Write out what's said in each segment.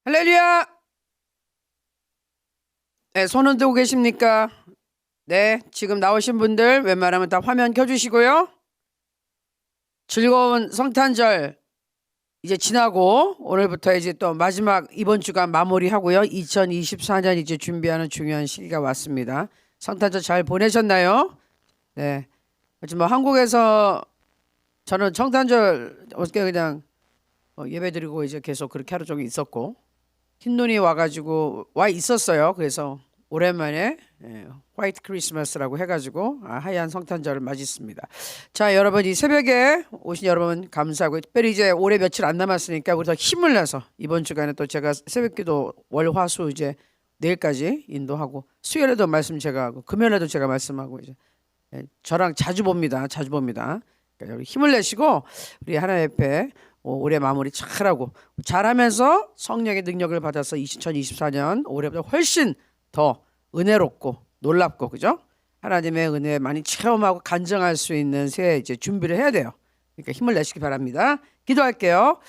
할렐루야! 네, 손 흔들고 계십니까? 네, 지금 나오신 분들 웬만하면 다 화면 켜주시고요. 즐거운 성탄절 이제 지나고 오늘부터 이제 또 마지막 이번 주간 마무리하고요. 2024년 이제 준비하는 중요한 시기가 왔습니다. 성탄절 잘 보내셨나요? 네, 뭐 한국에서 저는 성탄절 어떻게 그냥 예배드리고 이제 계속 그렇게 하루 종일 있었고 흰눈이 와가지고 와 있었어요. 그래서 오랜만에 화이트 크리스마스라고 해가지고 하얀 성탄절을 맞이했습니다. 자, 여러분 이 새벽에 오신 여러분 감사하고 특별히 이제 올해 며칠 안 남았으니까 우리 더 힘을 내서 이번 주간에 또 제가 새벽기도 월화수 이제 내일까지 인도하고 수요일에도 말씀 제가 하고 금요일에도 제가 말씀하고 이제 저랑 자주 봅니다. 그러니까 여러분 힘을 내시고 우리 하나님 앞에 올해 마무리 잘하고 잘하면서 성령의 능력을 받아서 2024년 올해보다 훨씬 더 은혜롭고 놀랍고 그죠? 하나님의 은혜 많이 체험하고 간증할 수 있는 새해 이제 준비를 해야 돼요. 그러니까 힘을 내시기 바랍니다. 기도할게요.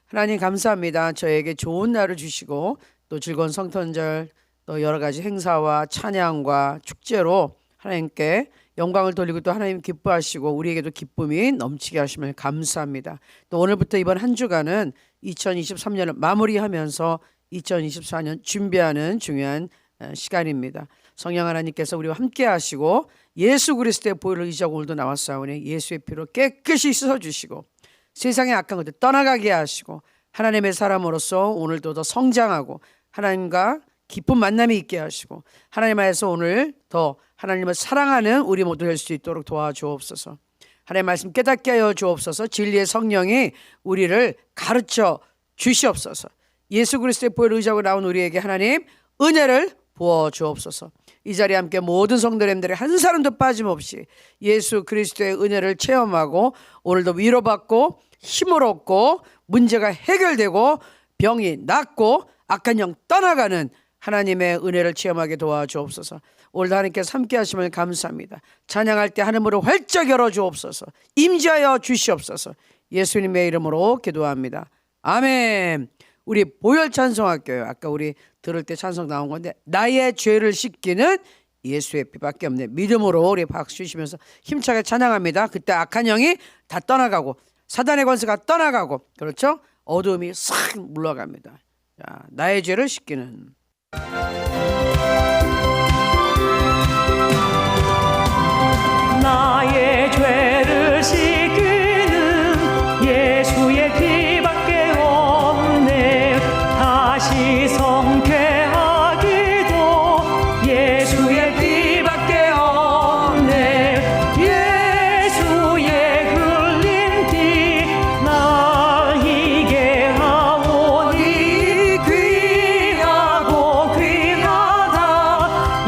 하나님 감사합니다. 저에게 좋은 날을 주시고 또 즐거운 성탄절 또 여러 가지 행사와 찬양과 축제로 하나님께 영광을 돌리고 또 하나님 기뻐하시고 우리에게도 기쁨이 넘치게 하시면 감사합니다. 또 오늘부터 이번 한 주간은 2023년을 마무리하면서 2024년 준비하는 중요한 시간입니다. 성령 하나님께서 우리와 함께 하시고 예수 그리스도의 보혈을 의지하고 오늘도 나왔사오니 예수의 피로 깨끗이 씻어주시고 세상의 악한 것들 떠나가게 하시고 하나님의 사람으로서 오늘도 더 성장하고 하나님과 깊은 만남이 있게 하시고 하나님 안에서 오늘 더 하나님을 사랑하는 우리 모두 될 수 있도록 도와주옵소서. 하나님의 말씀 깨닫게 하여 주옵소서. 진리의 성령이 우리를 가르쳐 주시옵소서. 예수 그리스도의 보혈을 의지하고 나온 우리에게 하나님 은혜를 부어 주옵소서. 이 자리에 함께 모든 성도님들이 한 사람도 빠짐없이 예수 그리스도의 은혜를 체험하고 오늘도 위로받고 힘을 얻고 문제가 해결되고 병이 낫고 악한 영 떠나가는 하나님의 은혜를 체험하게 도와주옵소서. 오늘도 하나님께서 함께 하시면 감사합니다. 찬양할 때 하늘문을 활짝 열어주옵소서. 임재하여 주시옵소서. 예수님의 이름으로 기도합니다. 아멘. 우리 보혈 찬송할게요. 아까 우리 들을 때 찬송 나온 건데 나의 죄를 씻기는 예수의 피밖에 없네. 믿음으로 우리 박수 주시면서 힘차게 찬양합니다. 그때 악한 영이 다 떠나가고 사단의 권세가 떠나가고 그렇죠? 어두움이 싹 물러갑니다. 자, 나의 죄를 씻기는 나의 죄를 씻기는 예수의 피밖에 없네. 다시 성쾌하기도 예수의 피밖에 없네. 예수의 흘린 피 날 희게 하오니 귀하고 귀하다.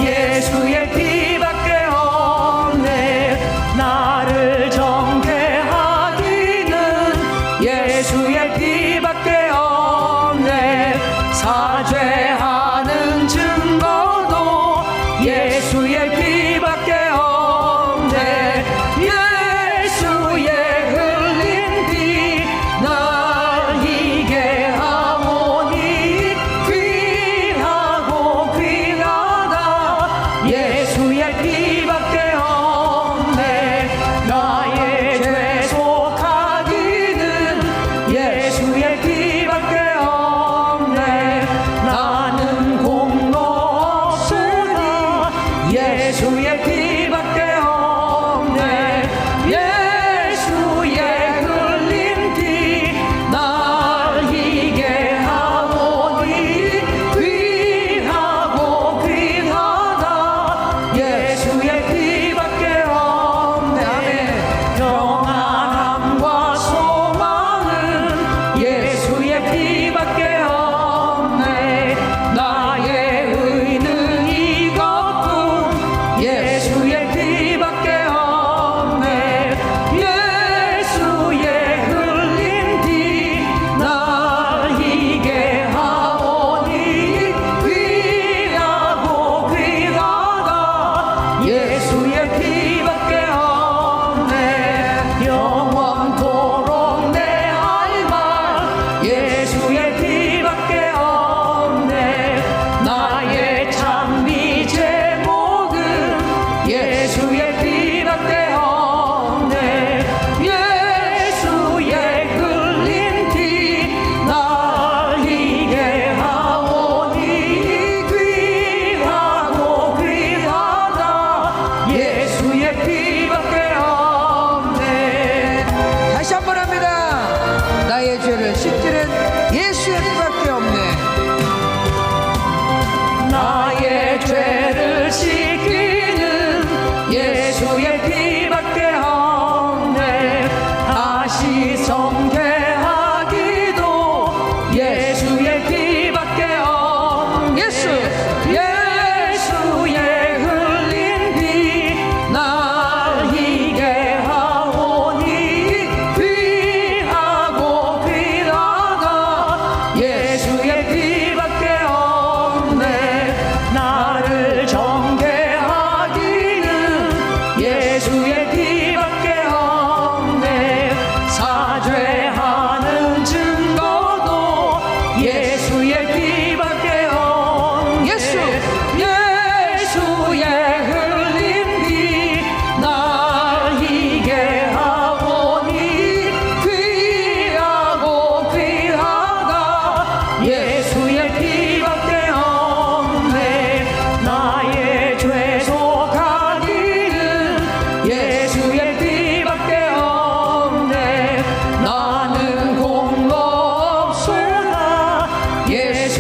예수의 피밖에 없네. 나를 정케 하기는 예수의 피밖에 없네. 사죄하는 증거도 예수의 피밖에 없네. 예수의 흘린 피 날 희게 하오니 귀하고 귀하다. 예수의 피밖에 없네. 나의 죄 속하기는 예수의 피밖에 없네. 나는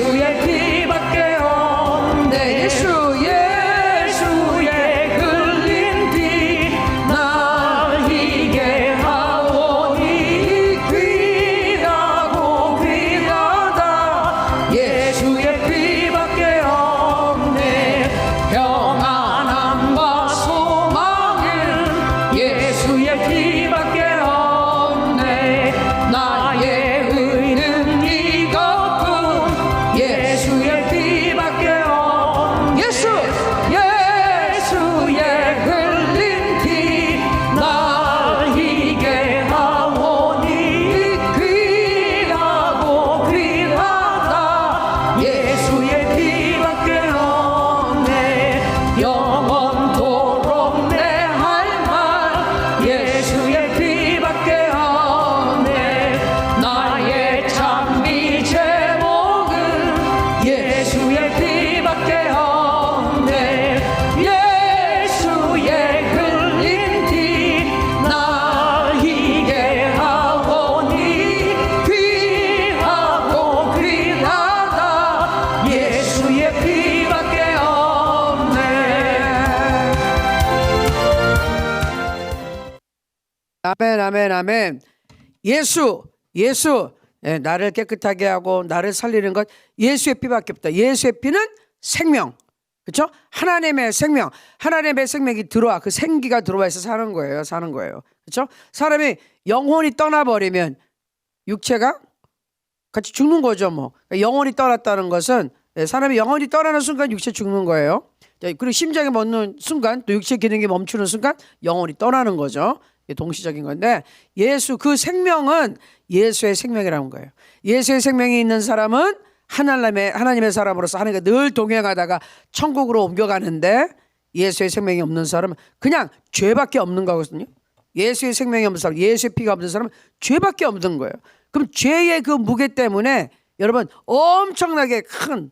예수의 피밖에 없네. 예수의 흘린 피 날 희게 하오니 귀하고 귀하다. 예수의 피밖에 없네. 평안함과 소망은 예수의 피밖에 없네. 나의 의는 이것뿐 예수의 피밖에 없네. 예수의 흘린 피 날 희게 하오니 귀하고 귀하다. 예수의 피밖에 없네. 영원토록 내 할 말 예수의 피밖에 없네. 나의 찬미 제목은 예수의 피밖에 없네. 예수의 흘린 피 날 희게 하오니 귀하고 귀하다. 예수의 피밖에 없네. 아멘, 아멘, 아멘. 예수, 예, 나를 깨끗하게 하고 나를 살리는 것 예수의 피밖에 없다. 예수의 피는 생명, 그렇죠? 하나님의 생명, 하나님의 생명이 들어와, 그 생기가 들어와 있어 사는 거예요, 그렇죠? 사람이 영혼이 떠나버리면 육체가 같이 죽는 거죠, 뭐. 그러니까 영혼이 떠났다는 것은 사람이 영혼이 떠나는 순간 육체 죽는 거예요. 그리고 심장이 멎는 순간 또 육체 기능이 멈추는 순간 영혼이 떠나는 거죠. 동시적인 건데 예수 그 생명은 예수의 생명이라는 거예요. 예수의 생명이 있는 사람은 하나님의 사람으로서 하나님과 늘 동행하다가 천국으로 옮겨가는데 예수의 생명이 없는 사람은 그냥 죄밖에 없는 거거든요. 예수의 생명이 없는 사람, 예수의 피가 없는 사람은 죄밖에 없는 거예요. 그럼 죄의 그 무게 때문에 여러분 엄청나게 큰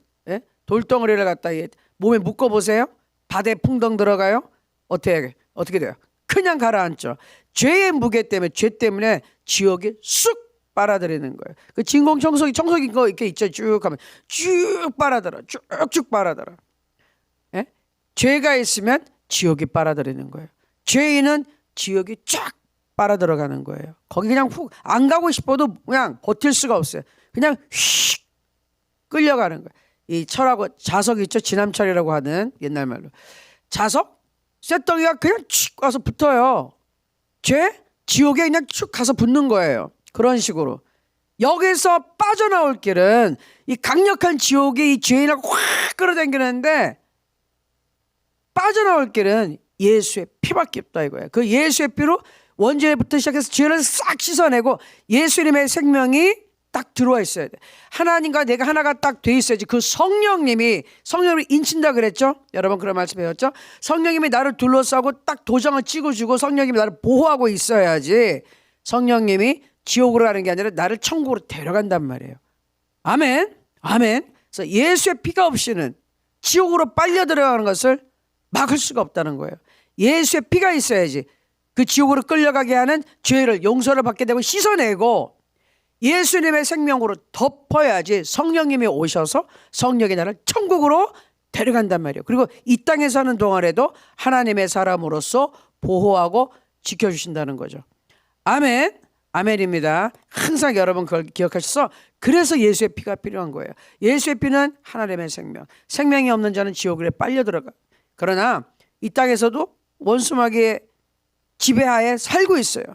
돌덩어리를 갖다 몸에 묶어보세요. 바다에 풍덩 들어가요. 어떻게 돼요? 그냥 가라앉죠. 죄의 무게 때문에, 죄 때문에 지옥이 쑥 빨아들이는 거예요. 그 진공 청소기 거 이렇게 있죠. 쭉 하면 쭉 빨아들어, 쭉쭉 빨아들어. 예? 죄가 있으면 지옥이 빨아들이는 거예요. 죄인은 지옥이 쫙 빨아들어가는 거예요. 거기 그냥 훅 안 가고 싶어도 그냥 버틸 수가 없어요. 그냥 휙 끌려가는 거예요. 이 철하고 자석 있죠. 지남철이라고 하는 옛날 말로 자석 쇳덩이가 그냥 쭉 와서 붙어요. 지옥에 그냥 쭉 가서 붙는 거예요. 그런 식으로 여기서 빠져나올 길은 이 강력한 지옥이 이 죄인을 확 끌어당기는데 빠져나올 길은 예수의 피밖에 없다 이거예요. 그 예수의 피로 원죄부터 시작해서 죄를 싹 씻어내고 예수님의 생명이 딱 들어와 있어야 돼. 하나님과 내가 하나가 딱 돼 있어야지. 그 성령님을 인친다 그랬죠? 여러분 그런 말씀 배웠죠? 성령님이 나를 둘러싸고 딱 도장을 찍어주고 성령님이 나를 보호하고 있어야지 성령님이 지옥으로 가는 게 아니라 나를 천국으로 데려간단 말이에요. 아멘. 아멘. 그래서 예수의 피가 없이는 지옥으로 빨려 들어가는 것을 막을 수가 없다는 거예요. 예수의 피가 있어야지 그 지옥으로 끌려가게 하는 죄를 용서를 받게 되고 씻어내고 예수님의 생명으로 덮어야지 성령님이 오셔서 성령이 나를 천국으로 데려간단 말이에요. 그리고 이 땅에 사는 동안에도 하나님의 사람으로서 보호하고 지켜주신다는 거죠. 아멘. 아멘입니다. 항상 여러분 그걸 기억하셔서 그래서 예수의 피가 필요한 거예요. 예수의 피는 하나님의 생명. 생명이 없는 자는 지옥으로 빨려 들어가. 그러나 이 땅에서도 원수마귀의 지배하에 살고 있어요.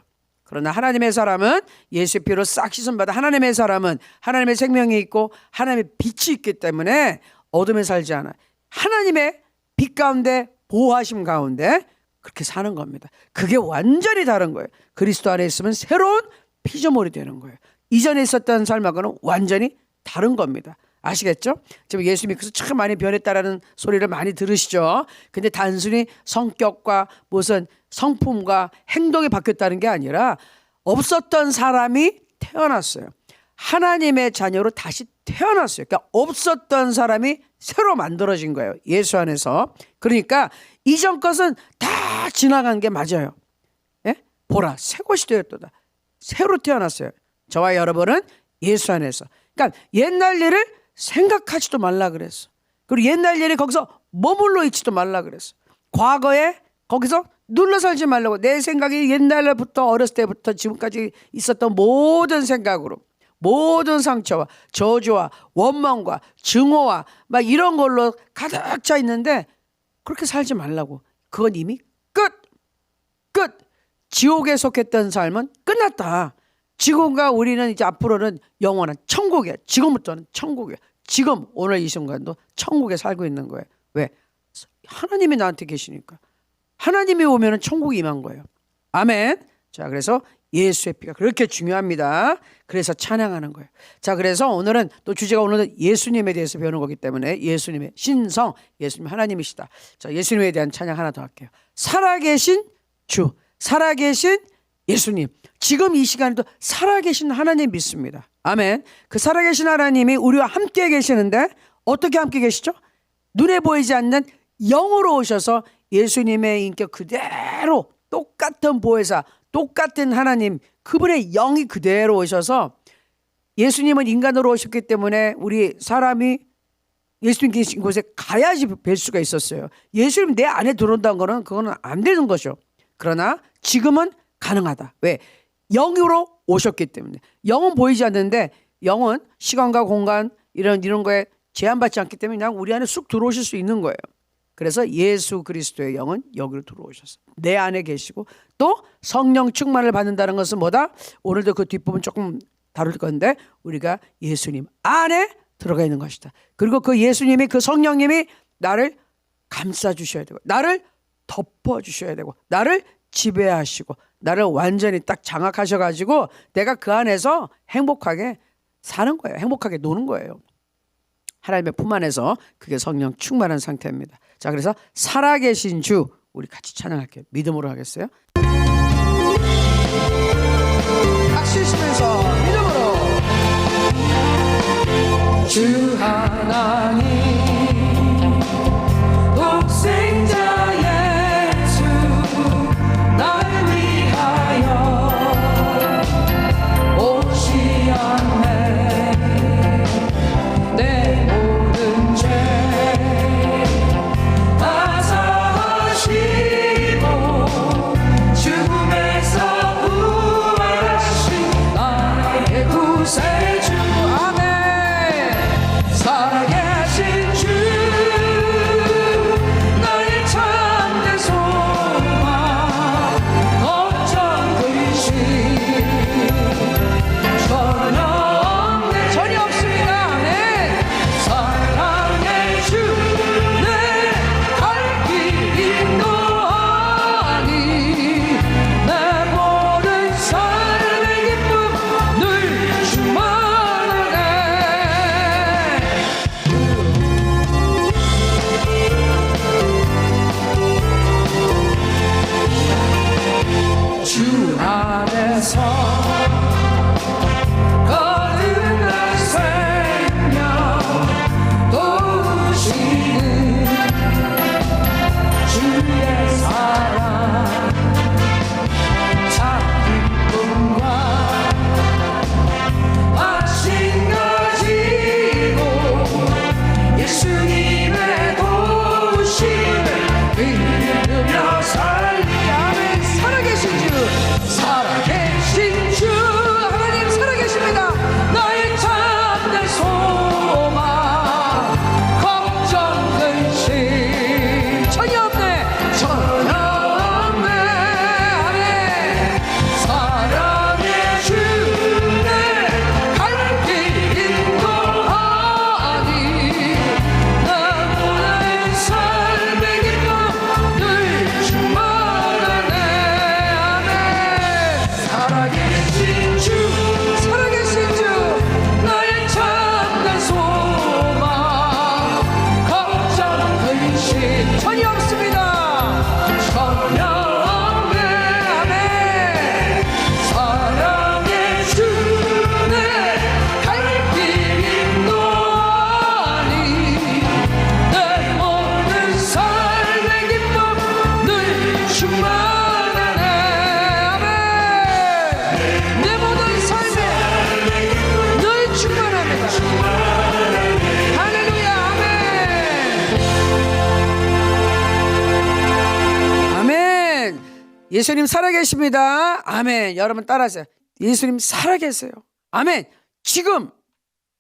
그러나 하나님의 사람은 예수의 피로 싹 씻음받아 하나님의 사람은 하나님의 생명이 있고 하나님의 빛이 있기 때문에 어둠에 살지 않아요. 하나님의 빛 가운데 보호하심 가운데 그렇게 사는 겁니다. 그게 완전히 다른 거예요. 그리스도 안에 있으면 새로운 피조물이 되는 거예요. 이전에 있었던 삶하고는 완전히 다른 겁니다. 아시겠죠? 지금 예수 믿고서 참 많이 변했다라는 소리를 많이 들으시죠? 근데 단순히 성격과 무슨 성품과 행동이 바뀌었다는 게 아니라 없었던 사람이 태어났어요. 하나님의 자녀로 다시 태어났어요. 그러니까 없었던 사람이 새로 만들어진 거예요. 예수 안에서. 그러니까 이전 것은 다 지나간 게 맞아요. 예? 보라, 새 것이 되었도다. 새로 태어났어요. 저와 여러분은 예수 안에서. 그러니까 옛날 일을 생각하지도 말라 그랬어. 그리고 옛날 일에 거기서 머물러 있지도 말라 그랬어. 과거에 거기서 눌러 살지 말라고. 내 생각이 옛날부터 어렸을 때부터 지금까지 있었던 모든 생각으로, 모든 상처와 저주와 원망과 증오와 막 이런 걸로 가득 차 있는데 그렇게 살지 말라고. 그건 이미 끝. 지옥에 속했던 삶은 끝났다. 지금과 우리는 이제 앞으로는 영원한 천국이야. 지금부터는 천국이야. 지금 오늘 이 순간도 천국에 살고 있는 거예요. 왜? 하나님이 나한테 계시니까. 하나님이 오면은 천국이 임한 거예요. 아멘. 자, 그래서 예수의 피가 그렇게 중요합니다. 그래서 찬양하는 거예요. 자, 그래서 오늘은 또 주제가 오늘은 예수님에 대해서 배우는 거기 때문에 예수님의 신성, 예수님 하나님이시다. 자, 예수님에 대한 찬양 하나 더 할게요. 살아계신 주, 살아계신 예수님. 지금 이 시간에도 살아계신 하나님 믿습니다. 아멘. 그 살아계신 하나님이 우리와 함께 계시는데 어떻게 함께 계시죠? 눈에 보이지 않는 영으로 오셔서 예수님의 인격 그대로 똑같은 보혜사, 똑같은 하나님, 그분의 영이 그대로 오셔서 예수님은 인간으로 오셨기 때문에 우리 사람이 예수님 계신 곳에 가야지 뵐 수가 있었어요. 예수님 내 안에 들어온다는 거는 그거는 안 되는 거죠. 그러나 지금은 가능하다. 왜? 영으로 오셨기 때문에. 영은 보이지 않는데 영은 시간과 공간 이런 거에 제한받지 않기 때문에 그냥 우리 안에 쑥 들어오실 수 있는 거예요. 그래서 예수 그리스도의 영은 여기로 들어오셔서 내 안에 계시고 또 성령 충만을 받는다는 것은 뭐다? 오늘도 그 뒷부분 조금 다룰 건데 우리가 예수님 안에 들어가 있는 것이다. 그리고 그 예수님이 그 성령님이 나를 감싸주셔야 되고 나를 덮어주셔야 되고 나를 지배하시고 나를 완전히 딱 장악하셔가지고 내가 그 안에서 행복하게 사는 거예요. 행복하게 노는 거예요. 하나님의 품 안에서 그게 성령 충만한 상태입니다. 자, 그래서 살아계신 주 우리 같이 찬양할게요. 믿음으로 하겠어요? 박수 치면서 믿음으로 주 하나님 독생자 예수 날 위하여 오시었네. 내 모든 죄 다 사하시고 죽음에서 부활하신 나의 구세주. 아멘. 살아계신 주 예수님 살아계십니다. 아멘. 여러분 따라하세요. 예수님 살아계세요. 아멘. 지금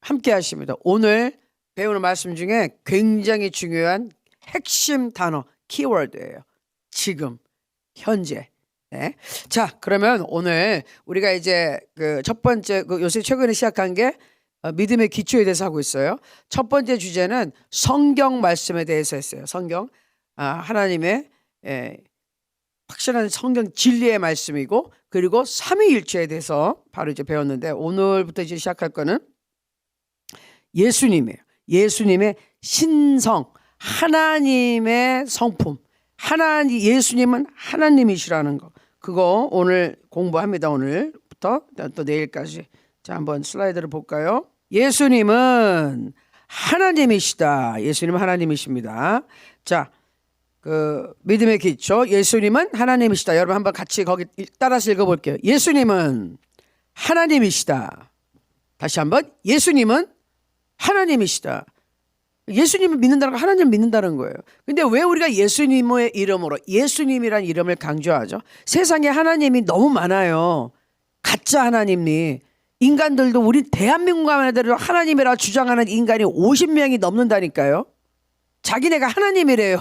함께 하십니다. 오늘 배우는 말씀 중에 굉장히 중요한 핵심 단어, 키워드예요. 지금, 현재. 네. 자, 그러면 오늘 우리가 이제 그 첫 번째, 요새 최근에 시작한 게 믿음의 기초에 대해서 하고 있어요. 첫 번째 주제는 성경 말씀에 대해서 했어요. 성경, 하나님의 확실한 성경 진리의 말씀이고, 그리고 삼위일체에 대해서 바로 이제 배웠는데, 오늘부터 이제 시작할 거는 예수님이에요. 예수님의 신성, 하나님의 성품, 예수님은 하나님이시라는 거. 그거 오늘 공부합니다. 오늘부터 또 내일까지. 자, 한번 슬라이드를 볼까요? 예수님은 하나님이시다. 예수님은 하나님이십니다. 자, 그 믿음의 기초, 예수님은 하나님이시다. 여러분 한번 같이 거기 따라서 읽어볼게요. 예수님은 하나님이시다. 다시 한번, 예수님은 하나님이시다. 예수님을 믿는다는 건 하나님을 믿는다는 거예요. 근데 왜 우리가 예수님의 이름으로 예수님이란 이름을 강조하죠? 세상에 하나님이 너무 많아요. 가짜 하나님이. 인간들도, 우리 대한민국만 해도 하나님이라 주장하는 인간이 50명이 넘는다니까요. 자기네가 하나님이래요.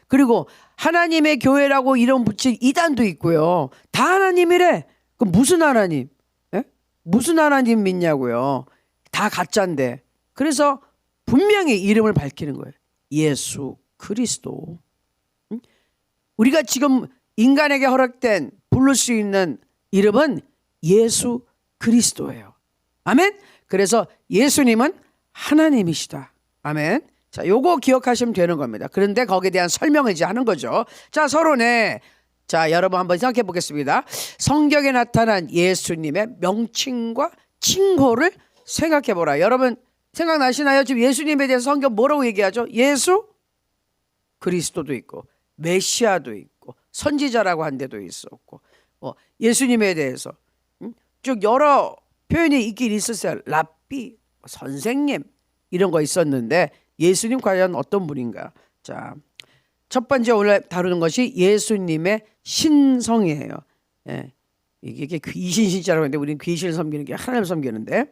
그리고 하나님의 교회라고 이름 붙인 이단도 있고요. 다 하나님이래. 그럼 무슨 하나님? 무슨 하나님 믿냐고요. 다 가짜인데. 그래서 분명히 이름을 밝히는 거예요. 예수 그리스도. 우리가 지금 인간에게 허락된 부를 수 있는 이름은 예수 그리스도예요. 아멘. 그래서 예수님은 하나님이시다. 아멘. 자, 요거 기억하시면 되는 겁니다. 그런데 거기에 대한 설명을 이제 하는 거죠. 자, 서론에, 자, 여러분 한번 생각해 보겠습니다. 성경에 나타난 예수님의 명칭과 칭호를 생각해 보라. 여러분 생각나시나요? 지금 예수님에 대해서 성경 뭐라고 얘기하죠? 예수 그리스도도 있고, 메시아도 있고, 선지자라고 한 데도 있었고, 예수님에 대해서 쭉 여러 표현이 있긴 있었어요. 랍비, 선생님, 이런 거 있었는데, 예수님 과연 어떤 분인가? 자, 첫 번째 오늘 다루는 것이 예수님의 신성이에요. 예. 이게 귀신 신자라고 하는데, 우리는 귀신을 섬기는 게 하나님을 섬기는데,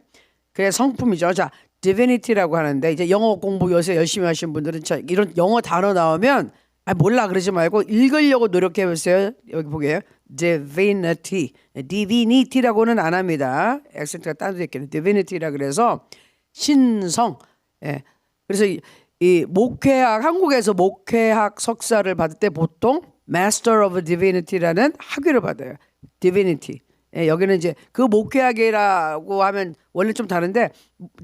그게 성품이죠. 자, divinity라고 하는데, 이제 영어 공부 요새 열심히 하신 분들은 자, 이런 영어 단어 나오면 몰라 그러지 말고 읽으려고 노력해 보세요. 여기 보게요. divinity라고는 안 합니다. 액센트가 따로 있겠네. divinity라 그래서 신성. 예. 그래서 이 목회학, 한국에서 목회학 석사를 받을 때 보통 Master of Divinity라는 학위를 받아요. Divinity. 예, 여기는 이제 그 목회학이라고 하면 원래 좀 다른데,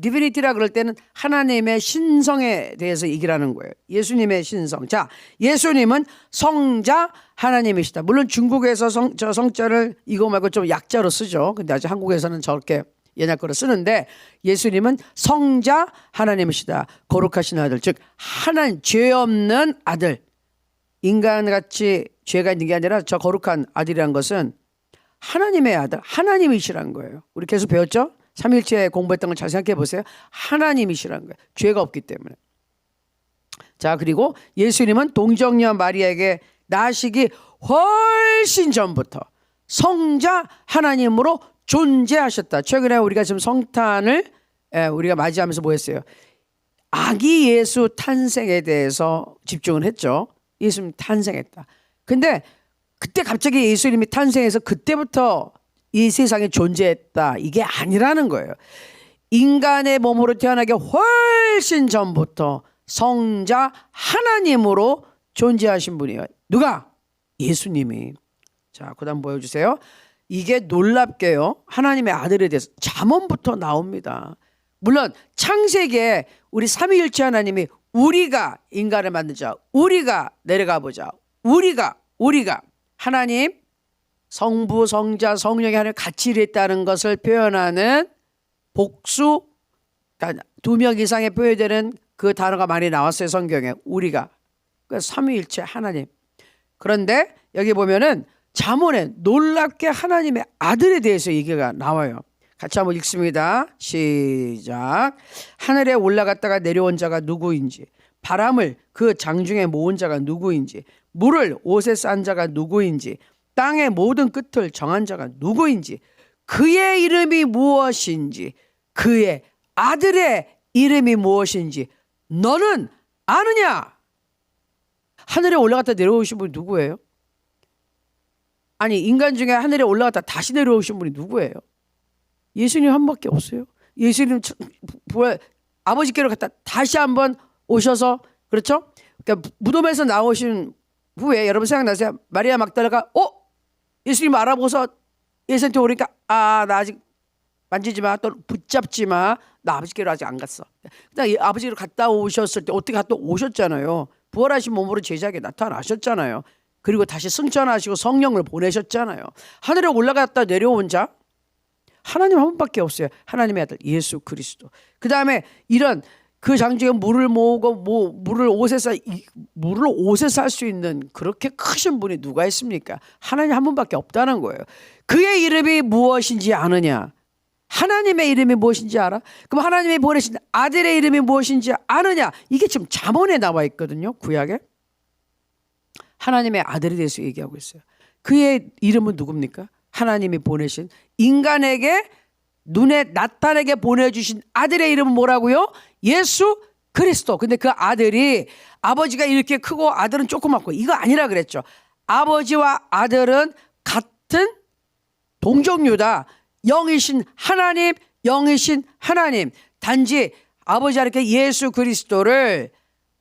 디비니티라 그럴 때는 하나님의 신성에 대해서 얘기하는 거예요. 예수님의 신성. 자, 예수님은 성자 하나님이시다. 물론 중국에서 저 성자를 이거 말고 좀 약자로 쓰죠. 근데 아직 한국에서는 저렇게 옛날 거로 쓰는데, 예수님은 성자 하나님이시다. 거룩하신 아들, 즉 하나님, 죄 없는 아들. 인간같이 죄가 있는 게 아니라 저 거룩한 아들이란 것은 하나님의 아들, 하나님이시라는 거예요. 우리 계속 배웠죠? 삼일체 공부했던 걸 잘 생각해 보세요. 하나님이시라는 거예요. 죄가 없기 때문에. 자, 그리고 예수님은 동정녀 마리아에게 나시기 훨씬 전부터 성자 하나님으로 존재하셨다. 최근에 우리가 지금 성탄을 우리가 맞이하면서 뭐 했어요? 아기 예수 탄생에 대해서 집중을 했죠. 예수님 탄생했다. 근데 그때 갑자기 예수님이 탄생해서 그때부터 이 세상에 존재했다, 이게 아니라는 거예요. 인간의 몸으로 태어나기 훨씬 전부터 성자 하나님으로 존재하신 분이에요. 누가? 예수님이. 자, 그 다음 보여주세요. 이게 놀랍게요, 하나님의 아들에 대해서 잠언부터 나옵니다. 물론 창세기에 우리 삼위일체 하나님이 우리가 인간을 만들자, 우리가 내려가 보자, 우리가 하나님, 성부, 성자, 성령이 하나님 같이 일했다는 것을 표현하는 복수, 2명 이상의 표현되는 그 단어가 많이 나왔어요. 성경에. 우리가. 삼위일체 하나님. 그런데 여기 보면은 잠언에 놀랍게 하나님의 아들에 대해서 얘기가 나와요. 같이 한번 읽습니다. 시작. 하늘에 올라갔다가 내려온 자가 누구인지, 바람을 그 장중에 모은 자가 누구인지, 물을 옷에 싼 자가 누구인지, 땅의 모든 끝을 정한 자가 누구인지, 그의 이름이 무엇인지, 그의 아들의 이름이 무엇인지 너는 아느냐? 하늘에 올라갔다 내려오신 분이 누구예요? 아니, 인간 중에 하늘에 올라갔다 다시 내려오신 분이 누구예요? 예수님 한 분밖에 없어요. 예수님 아버지께로 갔다 다시 한번 오셔서, 그렇죠? 그러니까 무덤에서 나오신 후에 여러분 생각나세요? 마리아 막달라가 예수님 알아보고서 예수님한테 오니까 나 아직 만지지 마, 또 붙잡지 마, 나 아버지께로 아직 안 갔어. 그다음 아버지로 갔다 오셨을 때 어떻게 갔다 오셨잖아요. 부활하신 몸으로 제자에게 나타나셨잖아요. 그리고 다시 승천하시고 성령을 보내셨잖아요. 하늘에 올라갔다 내려온 자 하나님 한 분밖에 없어요. 하나님의 아들 예수 그리스도. 그 다음에 이런 그 장중에 물을 모으고 물을 옷에 살 수 있는 그렇게 크신 분이 누가 있습니까? 하나님 한 분밖에 없다는 거예요. 그의 이름이 무엇인지 아느냐? 하나님의 이름이 무엇인지 알아? 그럼 하나님이 보내신 아들의 이름이 무엇인지 아느냐? 이게 지금 잠언에 나와 있거든요. 구약에. 하나님의 아들에 대해서 얘기하고 있어요. 그의 이름은 누굽니까? 하나님이 보내신 인간에게 눈에 나타내게 보내주신 아들의 이름은 뭐라고요? 예수 그리스도. 근데 그 아들이 아버지가 이렇게 크고 아들은 조그맣고 이거 아니라 그랬죠. 아버지와 아들은 같은 동종류다. 영이신 하나님, 영이신 하나님. 단지 아버지가 이렇게 예수 그리스도를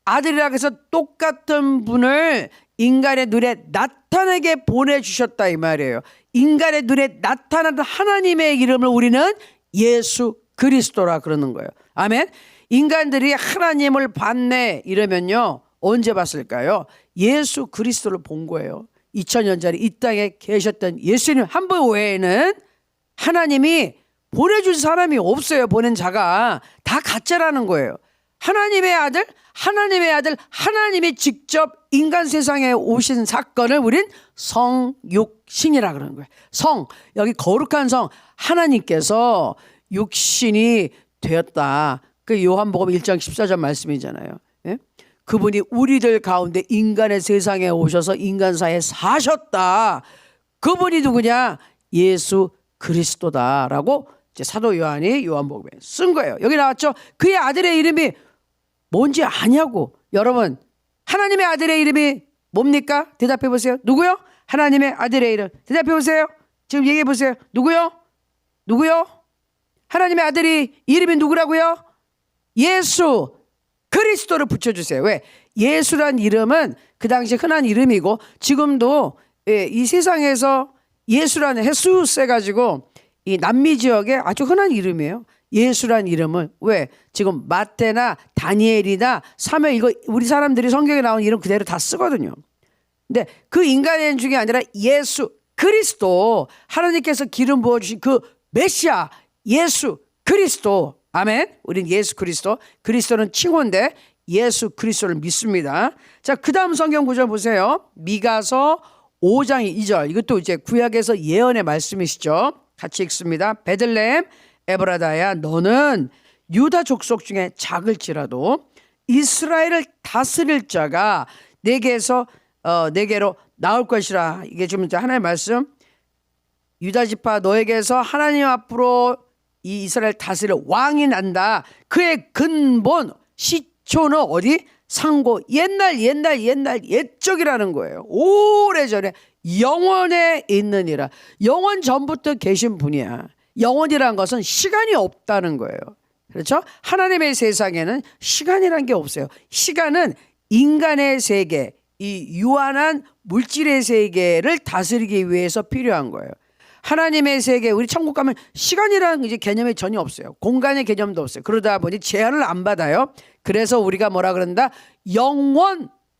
아들이라고 해서 똑같은 분을 인간의 눈에 나타내게 보내주셨다 이 말이에요. 인간의 눈에 나타나는 하나님의 이름을 우리는 예수 그리스도라 그러는 거예요. 아멘. 인간들이 하나님을 봤네 이러면요 언제 봤을까요? 예수 그리스도를 본 거예요. 2000년 전에 이 땅에 계셨던 예수님 한 분 외에는 하나님이 보내준 사람이 없어요. 보낸 자가 다 가짜라는 거예요. 하나님의 아들, 하나님이 직접 인간 세상에 오신 사건을 우린 성육신이라 그러는 거예요. 여기 거룩한 성, 하나님께서 육신이 되었다. 그 요한복음 1장 14절 말씀이잖아요. 예? 그분이 우리들 가운데 인간의 세상에 오셔서 인간사에 사셨다. 그분이 누구냐? 예수 그리스도다라고 이제 사도 요한이 요한복음에 쓴 거예요. 여기 나왔죠? 그의 아들의 이름이 뭔지 아냐고. 여러분, 하나님의 아들의 이름이 뭡니까? 대답해 보세요. 누구요? 하나님의 아들의 이름. 대답해 보세요. 지금 얘기해 보세요. 누구요? 하나님의 아들이 이름이 누구라고요? 예수 그리스도를 붙여주세요. 왜? 예수란 이름은 그 당시 흔한 이름이고 지금도 이 세상에서 예수라는 헤수스 해가지고 이 남미 지역에 아주 흔한 이름이에요. 예수란 이름은 왜? 지금 마태나 다니엘이나 사무엘 이거 우리 사람들이 성경에 나온 이름 그대로 다 쓰거든요. 근데 그 인간의 중에 아니라 예수 그리스도 하나님께서 기름 부어주신 그 메시아 예수 그리스도. 아멘. 우린 예수 그리스도는 칭호인데 예수 그리스도를 믿습니다. 자, 그 다음 성경 구절 보세요. 미가서 5장 2절. 이것도 이제 구약에서 예언의 말씀이시죠. 같이 읽습니다. 베들레헴 에브라다야 너는 유다 족속 중에 작을지라도 이스라엘을 다스릴 자가 내게로 나올 것이라. 이게 좀 이제 하나의 말씀. 유다 지파 너에게서 하나님 앞으로 이 이스라엘 다스릴 왕이 난다. 그의 근본 시초는 어디? 상고 옛날 옛적이라는 거예요. 오래전에 영원에 있느니라. 영원 전부터 계신 분이야. 영원이라는 것은 시간이 없다는 거예요. 그렇죠? 하나님의 세상에는 시간이라는 게 없어요. 시간은 인간의 세계, 이 유한한 물질의 세계를 다스리기 위해서 필요한 거예요. 하나님의 세계, 우리 천국 가면 시간이라는 이제 개념이 전혀 없어요. 공간의 개념도 없어요. 그러다 보니 제한을 안 받아요. 그래서 우리가 뭐라 그런다?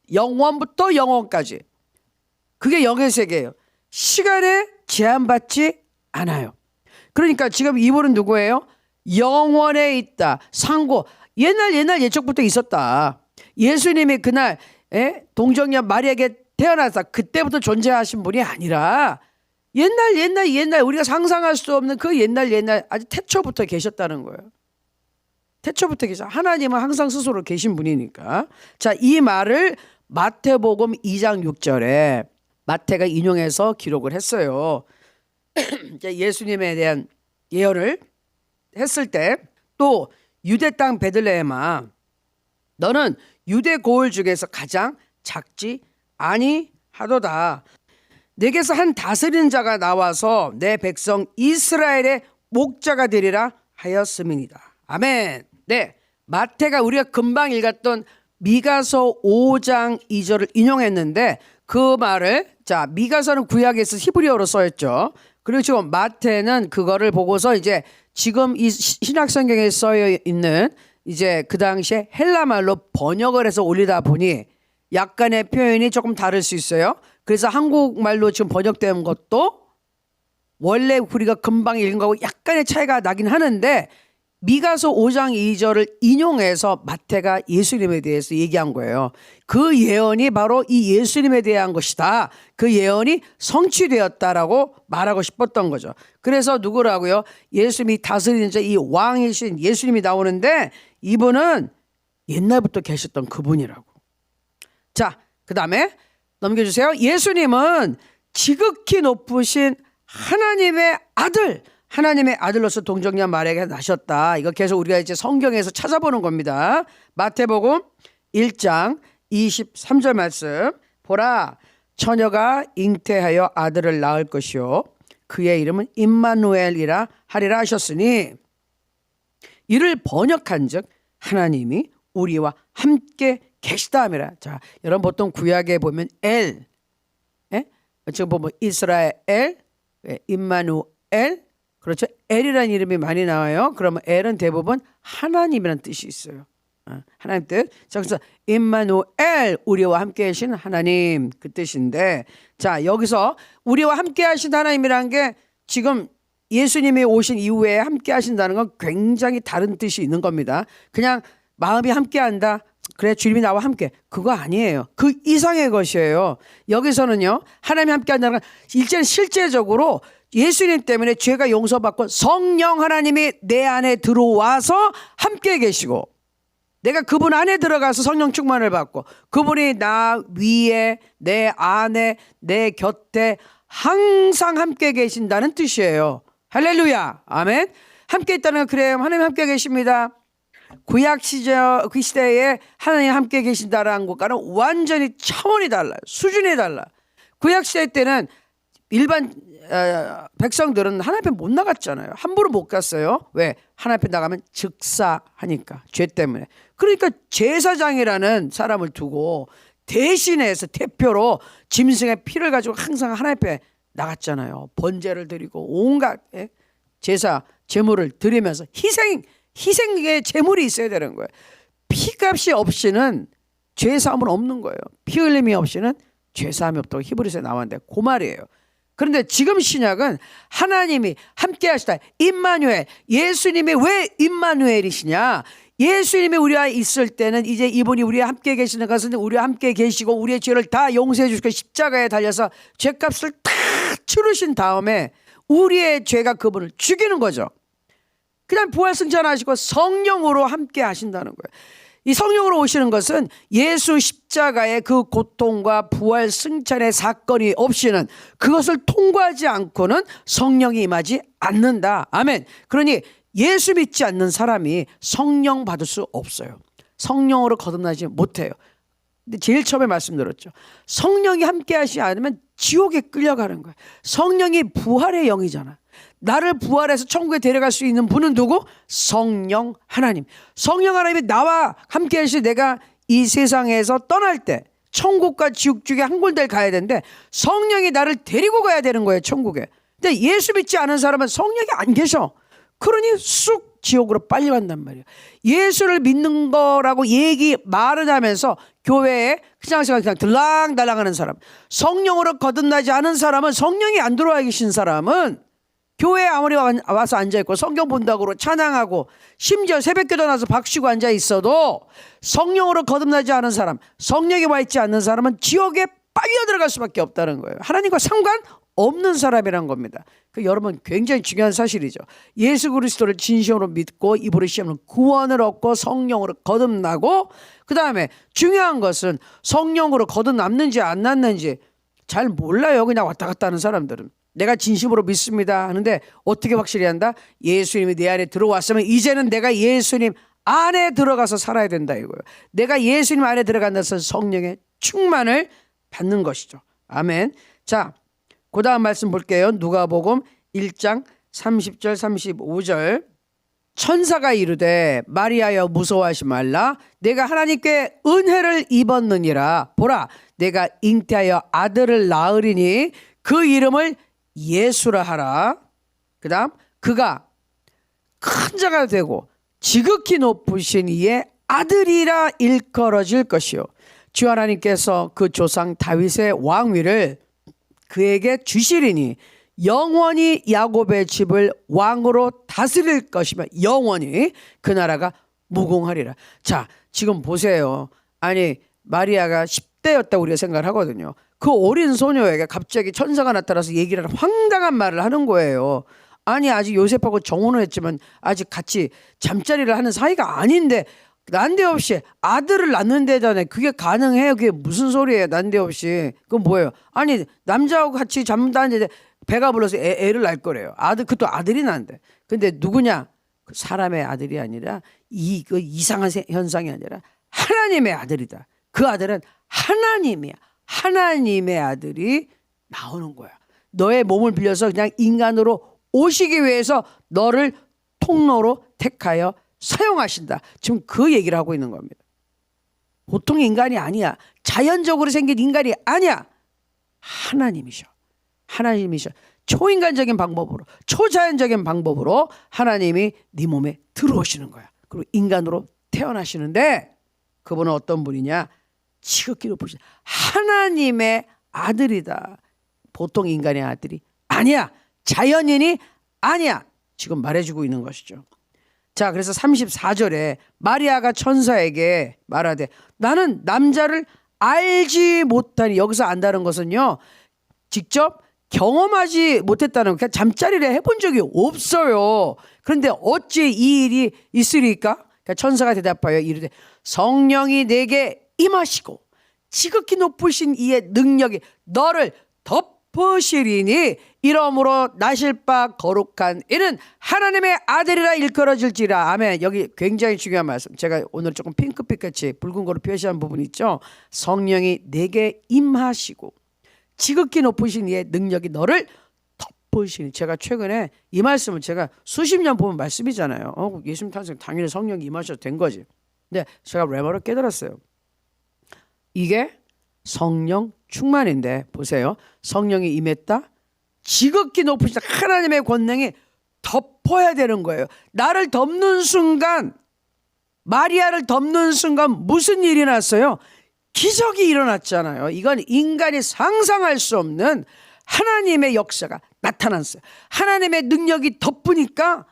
영원부터 영원까지. 그게 영의 세계예요. 시간에 제한받지 않아요. 그러니까 지금 이분은 누구예요? 영원에 있다. 상고. 옛날 옛적부터 있었다. 예수님이 그날 동정녀 마리아에게 태어나서 그때부터 존재하신 분이 아니라 옛날 우리가 상상할 수 없는 그 옛날 아주 태초부터 계셨다는 거예요. 태초부터 계셔. 하나님은 항상 스스로 계신 분이니까. 자, 이 말을 마태복음 2장 6절에 마태가 인용해서 기록을 했어요. 이제 예수님에 대한 예언을 했을 때 또 유대 땅 베들레헴아 너는 유대 고을 중에서 가장 작지 아니하도다. 내게서 한 다스리는 자가 나와서 내 백성 이스라엘의 목자가 되리라 하였음이니이다. 아멘. 네, 마태가 우리가 금방 읽었던 미가서 5장 2절을 인용했는데 그 말을 자 미가서는 구약에서 히브리어로 써있죠. 그리고 지금 마태는 그거를 보고서 이제 지금 이 신약 성경에 써여 있는 이제 그 당시에 헬라 말로 번역을 해서 올리다 보니 약간의 표현이 조금 다를 수 있어요. 그래서 한국말로 지금 번역된 것도 원래 우리가 금방 읽은 거하고 약간의 차이가 나긴 하는데 미가서 5장 2절을 인용해서 마태가 예수님에 대해서 얘기한 거예요. 그 예언이 바로 이 예수님에 대한 것이다. 그 예언이 성취되었다라고 말하고 싶었던 거죠. 그래서 누구라고요? 예수님이 다스리는 자 이 왕이신 예수님이 나오는데 이분은 옛날부터 계셨던 그분이라고. 자, 그 다음에 넘겨주세요. 예수님은 지극히 높으신 하나님의 아들, 하나님의 아들로서 동정녀 마리아에게 나셨다. 이거 계속 우리가 이제 성경에서 찾아보는 겁니다. 마태복음 1장 23절 말씀. 보라, 처녀가 잉태하여 아들을 낳을 것이요 그의 이름은 임마누엘이라 하리라 하셨으니 이를 번역한즉 하나님이 우리와 함께 계시다 함이라. 자, 여러분 보통 구약에 보면 엘, 지금 보면 이스라엘, 임마누엘, 그렇죠. 엘이라는 이름이 많이 나와요. 그러면 엘은 대부분 하나님이라는 뜻이 있어요. 하나님 뜻. 자, 그래서 임마누엘, 우리와 함께 하신 하나님, 그 뜻인데, 자, 여기서 우리와 함께 하신 하나님이라는 게 지금 예수님이 오신 이후에 함께 하신다는 건 굉장히 다른 뜻이 있는 겁니다. 그냥 마음이 함께 한다. 그래, 주님이 나와 함께. 그거 아니에요. 그 이상의 것이에요. 여기서는요, 하나님이 함께 한다는 건 일단 실제적으로 예수님 때문에 죄가 용서받고 성령 하나님이 내 안에 들어와서 함께 계시고 내가 그분 안에 들어가서 성령 충만을 받고 그분이 나 위에 내 안에 내 곁에 항상 함께 계신다는 뜻이에요. 할렐루야. 아멘. 함께 있다는 건 그래요. 하나님 함께 계십니다. 구약 시절 그 시대에 하나님 함께 계신다라는 것과는 완전히 차원이 달라요. 수준이 달라. 구약 시대 때는 일반 백성들은 하나님 앞에 못 나갔잖아요. 함부로 못 갔어요. 왜? 하나님 앞에 나가면 즉사하니까, 죄 때문에. 그러니까 제사장이라는 사람을 두고 대신해서 대표로 짐승의 피를 가지고 항상 하나님 앞에 나갔잖아요. 번제를 드리고 온갖 제사 제물을 드리면서 희생의 제물이 있어야 되는 거예요. 피값이 없이는 죄사함은 없는 거예요. 피 흘림이 없이는 죄사함이 없다고 히브리서에 나왔는데 그 말이에요. 그런데 지금 신약은 하나님이 함께 하시다. 임마누엘. 예수님이 왜 임마누엘이시냐? 예수님이 우리와 있을 때는 이제 이분이 우리와 함께 계시는 것은 우리와 함께 계시고 우리의 죄를 다 용서해 주시고 십자가에 달려서 죄값을 다 치르신 다음에 우리의 죄가 그분을 죽이는 거죠. 그냥 부활승천하시고 성령으로 함께 하신다는 거예요. 이 성령으로 오시는 것은 예수 십자가의 그 고통과 부활 승천의 사건이 없이는 그것을 통과하지 않고는 성령이 임하지 않는다. 아멘. 그러니 예수 믿지 않는 사람이 성령 받을 수 없어요. 성령으로 거듭나지 못해요. 근데 제일 처음에 말씀드렸죠. 성령이 함께 하시지 않으면 지옥에 끌려가는 거예요. 성령이 부활의 영이잖아. 나를 부활해서 천국에 데려갈 수 있는 분은 누구? 성령 하나님. 성령 하나님이 나와 함께 하시 내가 이 세상에서 떠날 때 천국과 지옥 중에 한 군데를 가야 되는데 성령이 나를 데리고 가야 되는 거예요. 천국에. 근데 예수 믿지 않은 사람은 성령이 안 계셔. 그러니 쑥 지옥으로 빨리 간단 말이에요. 예수를 믿는 거라고 말을 하면서 교회에 그냥 들랑달랑하는 사람, 성령으로 거듭나지 않은 사람은, 성령이 안 들어와 계신 사람은 교회에 아무리 와서 앉아있고 성경 본다고 찬양하고 심지어 새벽기도 나서 박수고 앉아있어도 성령으로 거듭나지 않은 사람, 성령이 와 있지 않는 사람은 지옥에 빨려 들어갈 수밖에 없다는 거예요. 하나님과 상관없는 사람이란 겁니다. 그 여러분 굉장히 중요한 사실이죠. 예수 그리스도를 진심으로 믿고 입으로 시험하면 구원을 얻고 성령으로 거듭나고, 그 다음에 중요한 것은 성령으로 거듭났는지 안 났는지 잘 몰라요. 그냥 왔다 갔다 하는 사람들은. 내가 진심으로 믿습니다 하는데 어떻게 확실히 한다? 예수님이 내 안에 들어왔으면 이제는 내가 예수님 안에 들어가서 살아야 된다 이거예요. 내가 예수님 안에 들어간다서 성령의 충만을 받는 것이죠. 아멘. 자, 그 다음 말씀 볼게요. 누가복음 1장 30절 35절. 천사가 이르되 마리아여 무서워하지 말라. 내가 하나님께 은혜를 입었느니라. 보라, 내가 잉태하여 아들을 낳으리니 그 이름을 예수라 하라. 그 다음, 그가 큰 자가 되고 지극히 높으신 이의 아들이라 일컬어질 것이요 주 하나님께서 그 조상 다윗의 왕위를 그에게 주시리니 영원히 야곱의 집을 왕으로 다스릴 것이며 영원히 그 나라가 무궁하리라. 자, 지금 보세요. 아니 마리아가 10대였다고 우리가 생각을 하거든요. 그 어린 소녀에게 갑자기 천사가 나타나서 얘기를 하는 황당한 말을 하는 거예요. 아니 아직 요셉하고 정혼을 했지만 아직 같이 잠자리를 하는 사이가 아닌데 난데없이 아들을 낳는 데잖아요. 그게 가능해요? 그게 무슨 소리예요? 난데없이. 그건 뭐예요? 아니 남자하고 같이 잠자는데 배가 불러서 애를 낳을 거래요. 아들, 그것도 아들이 난대. 근데 누구냐? 그 사람의 아들이 아니라 그 이상한 현상이 아니라 하나님의 아들이다. 그 아들은 하나님이야. 하나님의 아들이 나오는 거야. 너의 몸을 빌려서 그냥 인간으로 오시기 위해서 너를 통로로 택하여 사용하신다. 지금 그 얘기를 하고 있는 겁니다. 보통 인간이 아니야. 자연적으로 생긴 인간이 아니야. 하나님이셔. 하나님이셔. 초인간적인 방법으로, 초자연적인 방법으로 하나님이 네 몸에 들어오시는 거야. 그리고 인간으로 태어나시는데 그분은 어떤 분이냐? 지극히 높으신 하나님의 아들이다. 보통 인간의 아들이 아니야. 자연인이 아니야. 지금 말해주고 있는 것이죠. 자, 그래서 34절에 마리아가 천사에게 말하되 나는 남자를 알지 못하니, 여기서 안다는 것은요 직접 경험하지 못했다는, 그냥 잠자리를 해본 적이 없어요. 그런데 어찌 이 일이 있으리까? 그러니까 천사가 대답하여 이르되 성령이 내게 임하시고 지극히 높으신 이의 능력이 너를 덮으시리니 이러므로 나실 바 거룩한 이는 하나님의 아들이라 일컬어질지라. 아멘. 여기 굉장히 중요한 말씀. 제가 오늘 조금 핑크빛같이 붉은 거로 표시한 부분 있죠. 성령이 내게 임하시고 지극히 높으신 이의 능력이 너를 덮으시니. 제가 최근에 이 말씀을 제가 수십 년 보면 말씀이잖아요. 예수님 탄생 당연히 성령이 임하셔도 된 거지. 근데 제가 레버를 깨달았어요. 이게 성령 충만인데 보세요. 성령이 임했다. 지극히 높으신 하나님의 권능이 덮어야 되는 거예요. 나를 덮는 순간, 마리아를 덮는 순간 무슨 일이 났어요? 기적이 일어났잖아요. 이건 인간이 상상할 수 없는 하나님의 역사가 나타났어요. 하나님의 능력이 덮으니까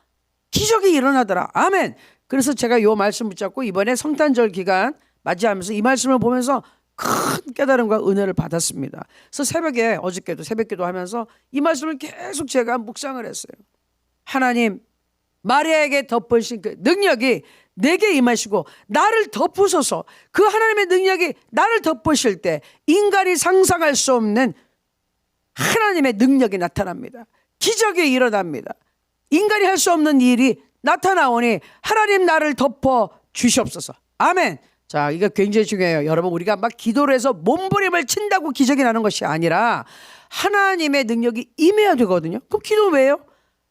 기적이 일어나더라. 아멘. 그래서 제가 이 말씀 붙잡고 이번에 성탄절 기간 맞이하면서 이 말씀을 보면서 큰 깨달음과 은혜를 받았습니다. 그래서 새벽에, 어저께도 새벽기도 하면서 이 말씀을 계속 제가 묵상을 했어요. 하나님, 마리아에게 덮으신 그 능력이 내게 임하시고 나를 덮으소서. 그 하나님의 능력이 나를 덮으실 때 인간이 상상할 수 없는 하나님의 능력이 나타납니다. 기적이 일어납니다. 인간이 할 수 없는 일이 나타나오니 하나님 나를 덮어 주시옵소서. 아멘. 자, 이거 굉장히 중요해요. 여러분, 우리가 막 기도를 해서 몸부림을 친다고 기적이 나는 것이 아니라 하나님의 능력이 임해야 되거든요. 그럼 기도 왜요?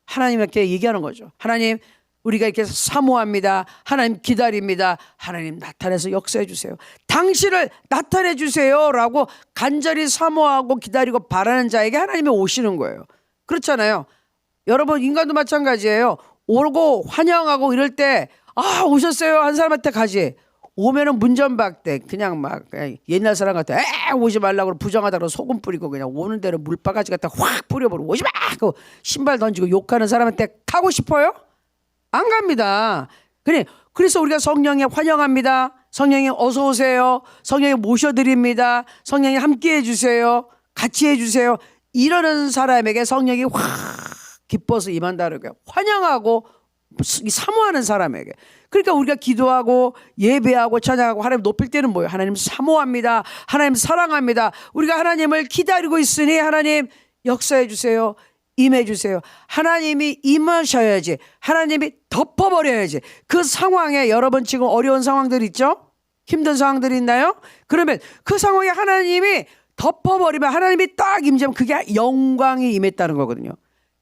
하나님께 얘기하는 거죠. 하나님, 우리가 이렇게 사모합니다. 하나님 기다립니다. 하나님 나타내서 역사해 주세요. 당신을 나타내 주세요 라고 간절히 사모하고 기다리고 바라는 자에게 하나님이 오시는 거예요. 그렇잖아요. 여러분, 인간도 마찬가지예요. 오고 환영하고 이럴 때 오셨어요 한 사람한테 가지. 오면은 문전박대, 그냥 막 옛날 사람 같아. 오지 말라고 부정하다고 소금 뿌리고 그냥 오는 대로 물바가지 갖다 확 뿌려버리고 오지 마! 하고 신발 던지고 욕하는 사람한테 가고 싶어요? 안 갑니다. 그래서 우리가 성령에 환영합니다. 성령이 어서 오세요. 성령이 모셔드립니다. 성령이 함께 해주세요. 같이 해주세요. 이러는 사람에게 성령이 확 기뻐서 임한다는 거예요. 환영하고 사모하는 사람에게. 그러니까 우리가 기도하고 예배하고 찬양하고 하나님 높일 때는 뭐예요? 하나님 사모합니다. 하나님 사랑합니다. 우리가 하나님을 기다리고 있으니 하나님 역사해 주세요. 임해 주세요. 하나님이 임하셔야지. 하나님이 덮어버려야지. 그 상황에 여러분 지금 어려운 상황들 있죠? 힘든 상황들이 있나요? 그러면 그 상황에 하나님이 덮어버리면 하나님이 딱 임재하면 그게 영광이 임했다는 거거든요.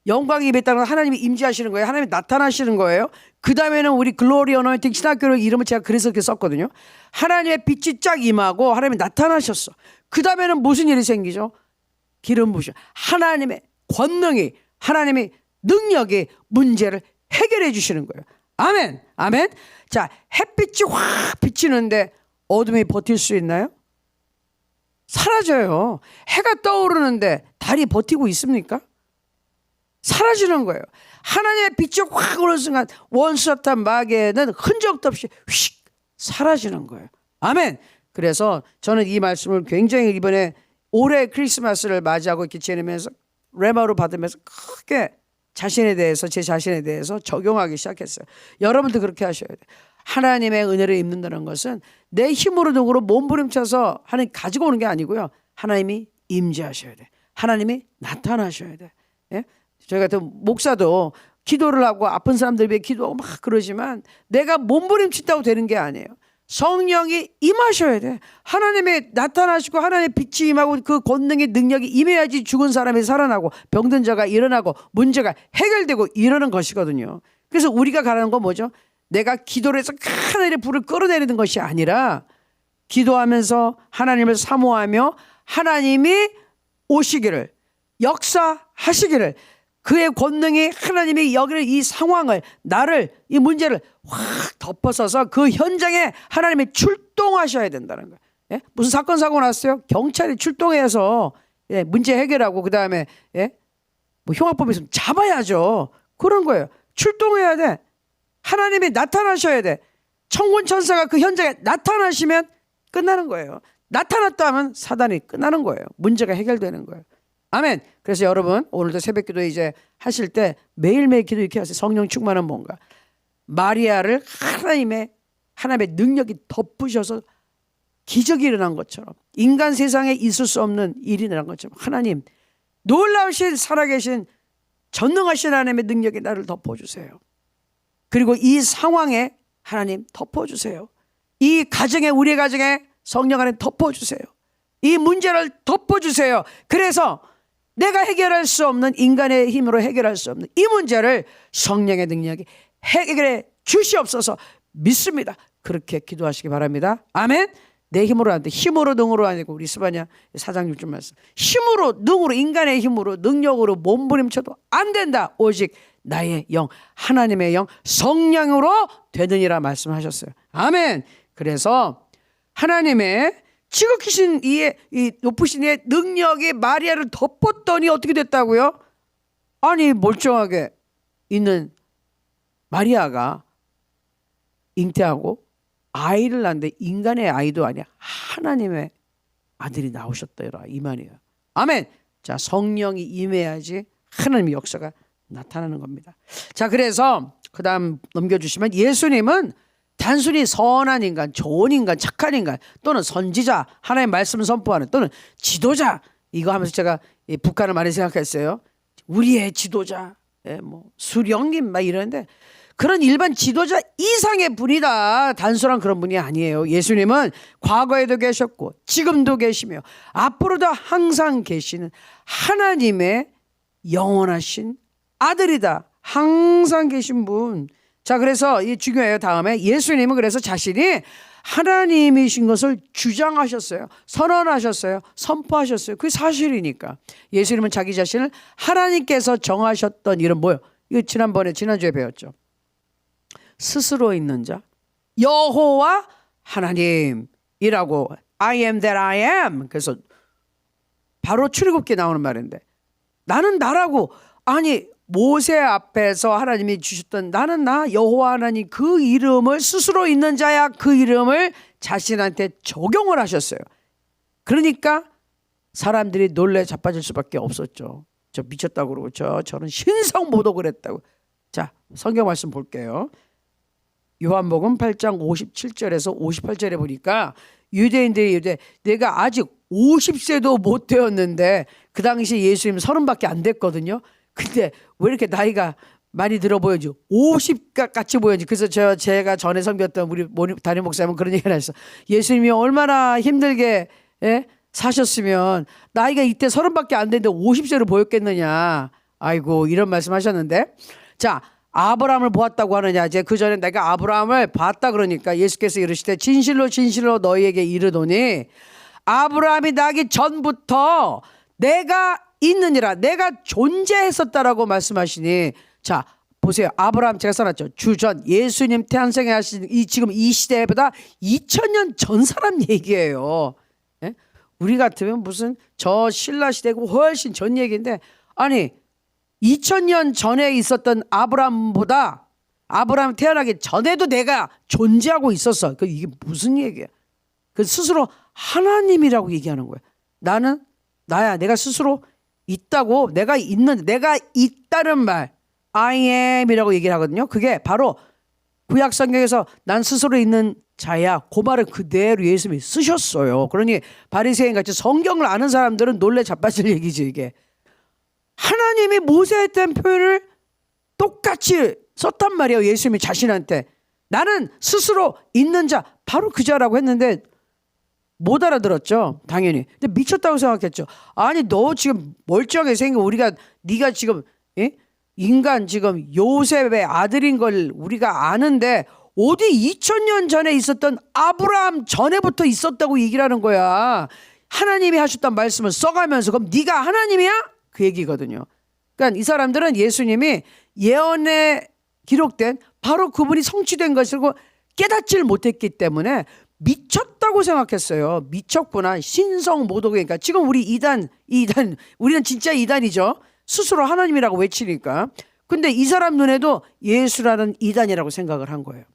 영광이 임했다는 건 하나님이 임재하시는 거예요. 하나님이 나타나시는 거예요. 그 다음에는 우리 글로리 어노인팅 신학교를 이름을 제가 그래서 그렇게 썼거든요. 하나님의 빛이 쫙 임하고 하나님이 나타나셨어. 그 다음에는 무슨 일이 생기죠? 기름 부으셔. 하나님의 권능이, 하나님의 능력이 문제를 해결해 주시는 거예요. 아멘. 아멘. 자, 햇빛이 확 비치는데 어둠이 버틸 수 있나요? 사라져요. 해가 떠오르는데 달이 버티고 있습니까? 사라지는 거예요. 하나님의 빛이 확 오는 순간 원수였던 마귀는 흔적도 없이 휙 사라지는 거예요. 아멘. 그래서 저는 이 말씀을 굉장히 이번에 올해 크리스마스를 맞이하고 이렇게 지내면서 레마로 받으면서 크게 자신에 대해서 제 자신에 대해서 적용하기 시작했어요. 여러분도 그렇게 하셔야 돼요. 하나님의 은혜를 입는다는 것은 내 힘으로 능으로 몸부림쳐서 하나님 가지고 오는 게 아니고요. 하나님이 임재하셔야 돼. 하나님이 나타나셔야 돼. 예? 저희 같은 목사도 기도를 하고 아픈 사람들 위해 기도하고 막 그러지만 내가 몸부림친다고 되는 게 아니에요. 성령이 임하셔야 돼. 하나님이 나타나시고 하나님의 빛이 임하고 그 권능의 능력이 임해야지 죽은 사람이 살아나고 병든 자가 일어나고 문제가 해결되고 이러는 것이거든요. 그래서 우리가 가라는 건 뭐죠? 내가 기도를 해서 하늘의 불을 끌어내리는 것이 아니라 기도하면서 하나님을 사모하며 하나님이 오시기를 역사하시기를 그의 권능이 하나님이 여기를 이 상황을 나를 이 문제를 확 덮어서서 그 현장에 하나님이 출동하셔야 된다는 거예요. 예? 무슨 사건 사고 났어요? 경찰이 출동해서 예, 문제 해결하고 그 다음에 예? 뭐 흉악범 있으면 잡아야죠. 그런 거예요. 출동해야 돼. 하나님이 나타나셔야 돼. 천군 천사가 그 현장에 나타나시면 끝나는 거예요. 나타났다 하면 사단이 끝나는 거예요. 문제가 해결되는 거예요. 아멘. 그래서 여러분 오늘도 새벽기도 이제 하실 때 매일매일 기도 이렇게 하세요. 성령 충만한 뭔가 마리아를 하나님의 능력이 덮으셔서 기적이 일어난 것처럼 인간 세상에 있을 수 없는 일이 일어난 것처럼 하나님 놀라우신 살아계신 전능하신 하나님의 능력이 나를 덮어주세요. 그리고 이 상황에 하나님 덮어주세요. 이 가정에 우리의 가정에 성령 안에 덮어주세요. 이 문제를 덮어주세요. 그래서 내가 해결할 수 없는 인간의 힘으로 해결할 수 없는 이 문제를 성령의 능력이 해결해 주시옵소서 믿습니다. 그렇게 기도하시기 바랍니다. 아멘. 내 힘으로 안 돼. 힘으로 능으로 아니고 우리 스바냐 사장님 좀 말씀. 힘으로 능으로 인간의 힘으로 능력으로 몸부림쳐도 안 된다. 오직 나의 영 하나님의 영 성령으로 되느니라 말씀하셨어요. 아멘. 그래서 하나님의 지극히신 이 높으신 이의 능력이 마리아를 덮었더니 어떻게 됐다고요? 아니 멀쩡하게 있는 마리아가 잉태하고 아이를 낳는데 인간의 아이도 아니야. 하나님의 아들이 나오셨더라 이 말이에요. 아멘. 자, 성령이 임해야지 하나님의 역사가 나타나는 겁니다. 자, 그래서 그 다음 넘겨주시면 예수님은 단순히 선한 인간, 좋은 인간, 착한 인간 또는 선지자, 하나님의 말씀을 선포하는 또는 지도자 이거 하면서 제가 북한을 많이 생각했어요. 우리의 지도자, 뭐 수령님 막 이러는데 그런 일반 지도자 이상의 분이다. 단순한 그런 분이 아니에요. 예수님은 과거에도 계셨고 지금도 계시며 앞으로도 항상 계시는 하나님의 영원하신 아들이다. 항상 계신 분. 자, 그래서 이 중요해요. 다음에 예수님은 그래서 자신이 하나님이신 것을 주장하셨어요. 선언하셨어요. 선포하셨어요. 그게 사실이니까. 예수님은 자기 자신을 하나님께서 정하셨던 이름 뭐예요? 이거 지난주에 배웠죠. 스스로 있는 자 여호와 하나님이라고 I am that I am. 그래서 바로 출애굽기에 나오는 말인데 나는 나라고 아니 모세 앞에서 하나님이 주셨던 나는 나 여호와 하나님 그 이름을 스스로 있는 자야 그 이름을 자신한테 적용을 하셨어요. 그러니까 사람들이 놀래 자빠질 수밖에 없었죠. 저 미쳤다고 그러고 저는 신성모독을 했다고. 자, 성경 말씀 볼게요. 요한복음 8장 57절에서 58절에 보니까 유대인들이 내가 아직 50세도 못 되었는데 그 당시 예수님 30밖에 안 됐거든요. 근데 왜 이렇게 나이가 많이 들어 보여지? 50 같이 보여지. 그래서 제가 전에 섬겼던 우리 담임 목사님은 그런 얘기를 했어. 예수님이 얼마나 힘들게 사셨으면 나이가 이때 30밖에 안 됐는데 50세로 보였겠느냐. 아이고 이런 말씀하셨는데, 자 아브라함을 보았다고 하느냐. 이제 그 전에 내가 아브라함을 봤다 그러니까 예수께서 이르시되 진실로 진실로 너희에게 이르노니 아브라함이 나기 전부터 내가 있느니라, 내가 존재했었다라고 말씀하시니, 자 보세요. 아브라함 제가 써놨죠. 주전 예수님 태생에 하신 지금 이 시대보다 2000년 전 사람 얘기예요. 예? 우리 같으면 무슨 저 신라 시대고 훨씬 전 얘기인데, 아니 2000년 전에 있었던 아브라함보다 아브라함 태어나기 전에도 내가 존재하고 있었어. 이게 무슨 얘기야? 그 스스로 하나님이라고 얘기하는 거야. 나는 나야. 내가 스스로 있다고, 내가 있다는 말 I am이라고 얘기를 하거든요. 그게 바로 구약 성경에서 난 스스로 있는 자야. 그 말을 그대로 예수님이 쓰셨어요. 그러니 바리새인 같이 성경을 아는 사람들은 놀래 자빠질 얘기지 이게. 하나님이 모세에 대한 표현을 똑같이 썼단 말이에요. 예수님이 자신한테 나는 스스로 있는 자, 바로 그 자라고 했는데 못 알아들었죠. 당연히. 근데 미쳤다고 생각했죠. 아니 너 지금 멀쩡하게 생긴 네가 지금 인간 지금 요셉의 아들인 걸 우리가 아는데 어디 2000년 전에 있었던 아브라함 전에부터 있었다고 얘기를 하는 거야. 하나님이 하셨던 말씀을 써가면서 그럼 네가 하나님이야? 그 얘기거든요. 그러니까 이 사람들은 예수님이 예언에 기록된 바로 그분이 성취된 것을 깨닫지를 못했기 때문에 미쳤다고 생각했어요. 미쳤구나. 신성 모독이니까. 지금 우리 이단 우리는 진짜 이단이죠. 스스로 하나님이라고 외치니까. 근데 이 사람 눈에도 예수라는 이단이라고 생각을 한 거예요.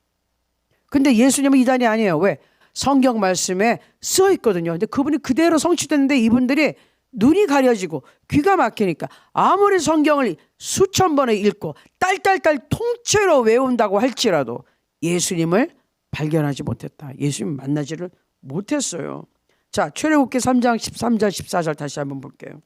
근데 예수님은 이단이 아니에요. 왜? 성경 말씀에 써 있거든요. 근데 그분이 그대로 성취됐는데 이분들이 눈이 가려지고 귀가 막히니까 아무리 성경을 수천 번을 읽고 딸딸딸 통째로 외운다고 할지라도 예수님을 발견하지 못했다. 예수님 만나지를 못했어요. 자, 출애굽기 3장 13절 14절 다시 한번 볼게요.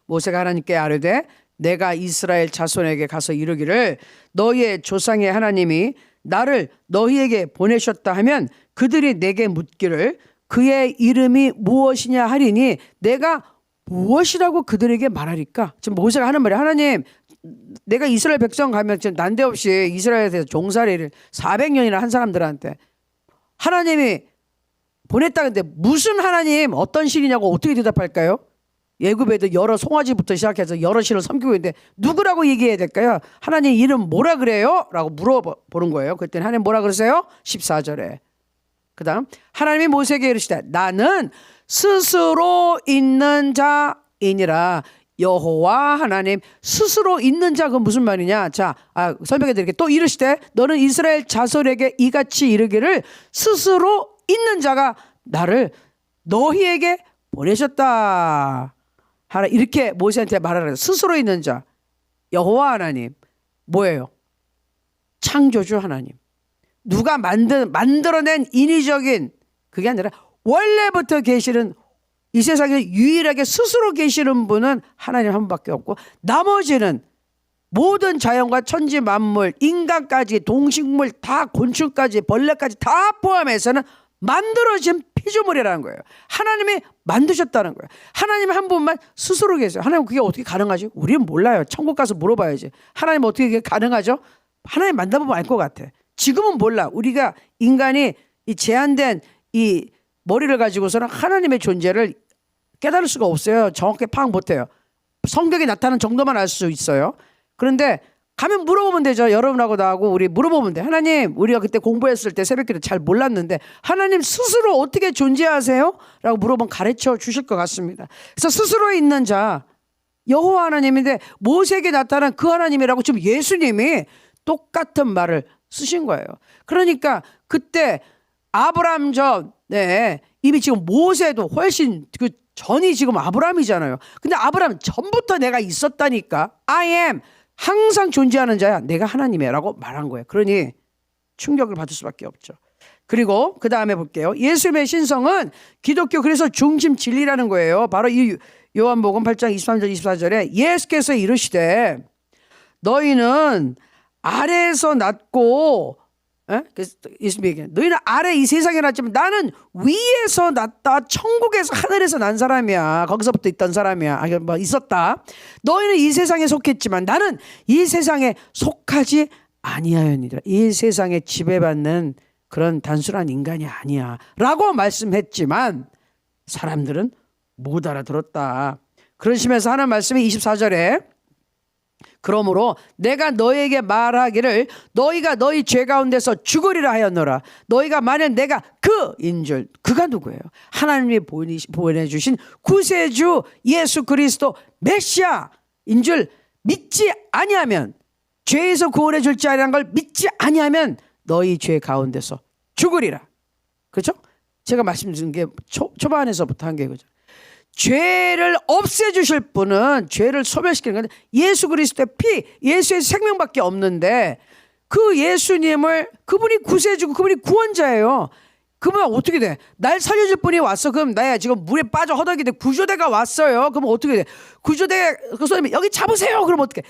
모세가 하나님께 아뢰되 내가 이스라엘 자손에게 가서 이르기를 너희의 조상의 하나님이 나를 너희에게 보내셨다 하면 그들이 내게 묻기를 그의 이름이 무엇이냐 하리니 내가 무엇이라고 그들에게 말하리까? 지금 모세가 하는 말이, 하나님 내가 이스라엘 백성 가면 지금 난데없이 이스라엘에 대해서 종살이를 400년이나 한 사람들한테 하나님이 보냈다는데 무슨 하나님, 어떤 신이냐고 어떻게 대답할까요? 예굽에도 여러 송아지부터 시작해서 여러 신을 섬기고 있는데 누구라고 얘기해야 될까요? 하나님 이름 뭐라 그래요? 라고 물어보는 거예요. 그랬더니 하나님 뭐라 그러세요? 14절에. 그 다음 하나님이 모세에게 이르시되 나는 스스로 있는 자이니라. 여호와 하나님 스스로 있는 자가 무슨 말이냐? 자, 설명해 드릴게요. 또 이르시되 너는 이스라엘 자손에게 이같이 이르기를 스스로 있는 자가 나를 너희에게 보내셨다 하라. 이렇게 모세한테 말하라. 스스로 있는 자 여호와 하나님 뭐예요? 창조주 하나님. 누가 만들어낸 인위적인 그게 아니라 원래부터 계시는, 이 세상에 유일하게 스스로 계시는 분은 하나님 한 분밖에 없고 나머지는 모든 자연과 천지 만물, 인간까지, 동식물 다, 곤충까지, 벌레까지 다 포함해서는 만들어진 피조물이라는 거예요. 하나님이 만드셨다는 거예요. 하나님 한 분만 스스로 계세요. 하나님 그게 어떻게 가능하지? 우리는 몰라요. 천국 가서 물어봐야지. 하나님 어떻게 그게 가능하죠? 하나님 만나보면 알 것 같아. 지금은 몰라. 우리가 인간이 이 제한된 이 머리를 가지고서는 하나님의 존재를 깨달을 수가 없어요. 정확하게 파악 못해요. 성경에 나타나는 정도만 알 수 있어요. 그런데 가면 물어보면 되죠. 여러분하고 나하고 우리 물어보면 돼. 하나님, 우리가 그때 공부했을 때 새벽기도 잘 몰랐는데 하나님 스스로 어떻게 존재하세요? 라고 물어보면 가르쳐 주실 것 같습니다. 그래서 스스로 있는 자 여호와 하나님인데 모세에게 나타난 그 하나님이라고 지금 예수님이 똑같은 말을 쓰신 거예요. 그러니까 그때 아브라함 전, 이미 지금 모세도 훨씬 그 전이 지금 아브라함이잖아요. 근데 아브라함 전부터 내가 있었다니까. I am, 항상 존재하는 자야. 내가 하나님이라고 말한 거예요. 그러니 충격을 받을 수밖에 없죠. 그리고 그 다음에 볼게요. 예수님의 신성은 기독교 그래서 중심 진리라는 거예요. 바로 이 요한복음 8장 23절 24절에 예수께서 이르시되 너희는 아래에서 났고 예수님이 얘기해요. 너희는 아래 이 세상에 났지만 나는 위에서 났다. 천국에서 하늘에서 난 사람이야. 거기서부터 있던 사람이야. 뭐 있었다. 너희는 이 세상에 속했지만 나는 이 세상에 속하지 아니하였느니라. 이 세상에 지배받는 그런 단순한 인간이 아니야 라고 말씀했지만 사람들은 못 알아들었다. 그러시면서 하는 말씀이 24절에 그러므로 내가 너에게 말하기를 너희가 너희 죄 가운데서 죽으리라 하였노라. 너희가 만약 내가 그인 줄, 그가 누구예요? 하나님이 보내주신 구세주 예수 그리스도 메시아인 줄 믿지 아니하면, 죄에서 구원해 줄 자라는 걸 믿지 아니하면 너희 죄 가운데서 죽으리라. 그렇죠? 제가 말씀드린 게 초반에서부터 한 게 그죠. 죄를 없애주실 분은 죄를 소멸시키는 건 예수 그리스도의 피, 예수의 생명밖에 없는데 그 예수님을, 그분이 구세주고 그분이 구원자예요. 그러면 어떻게 돼? 날 살려줄 분이 왔어. 그럼 나야 지금 물에 빠져 허덕이는데 구조대가 왔어요. 그럼 어떻게 돼? 구조대 그 손님이 여기 잡으세요. 그럼 어떻게?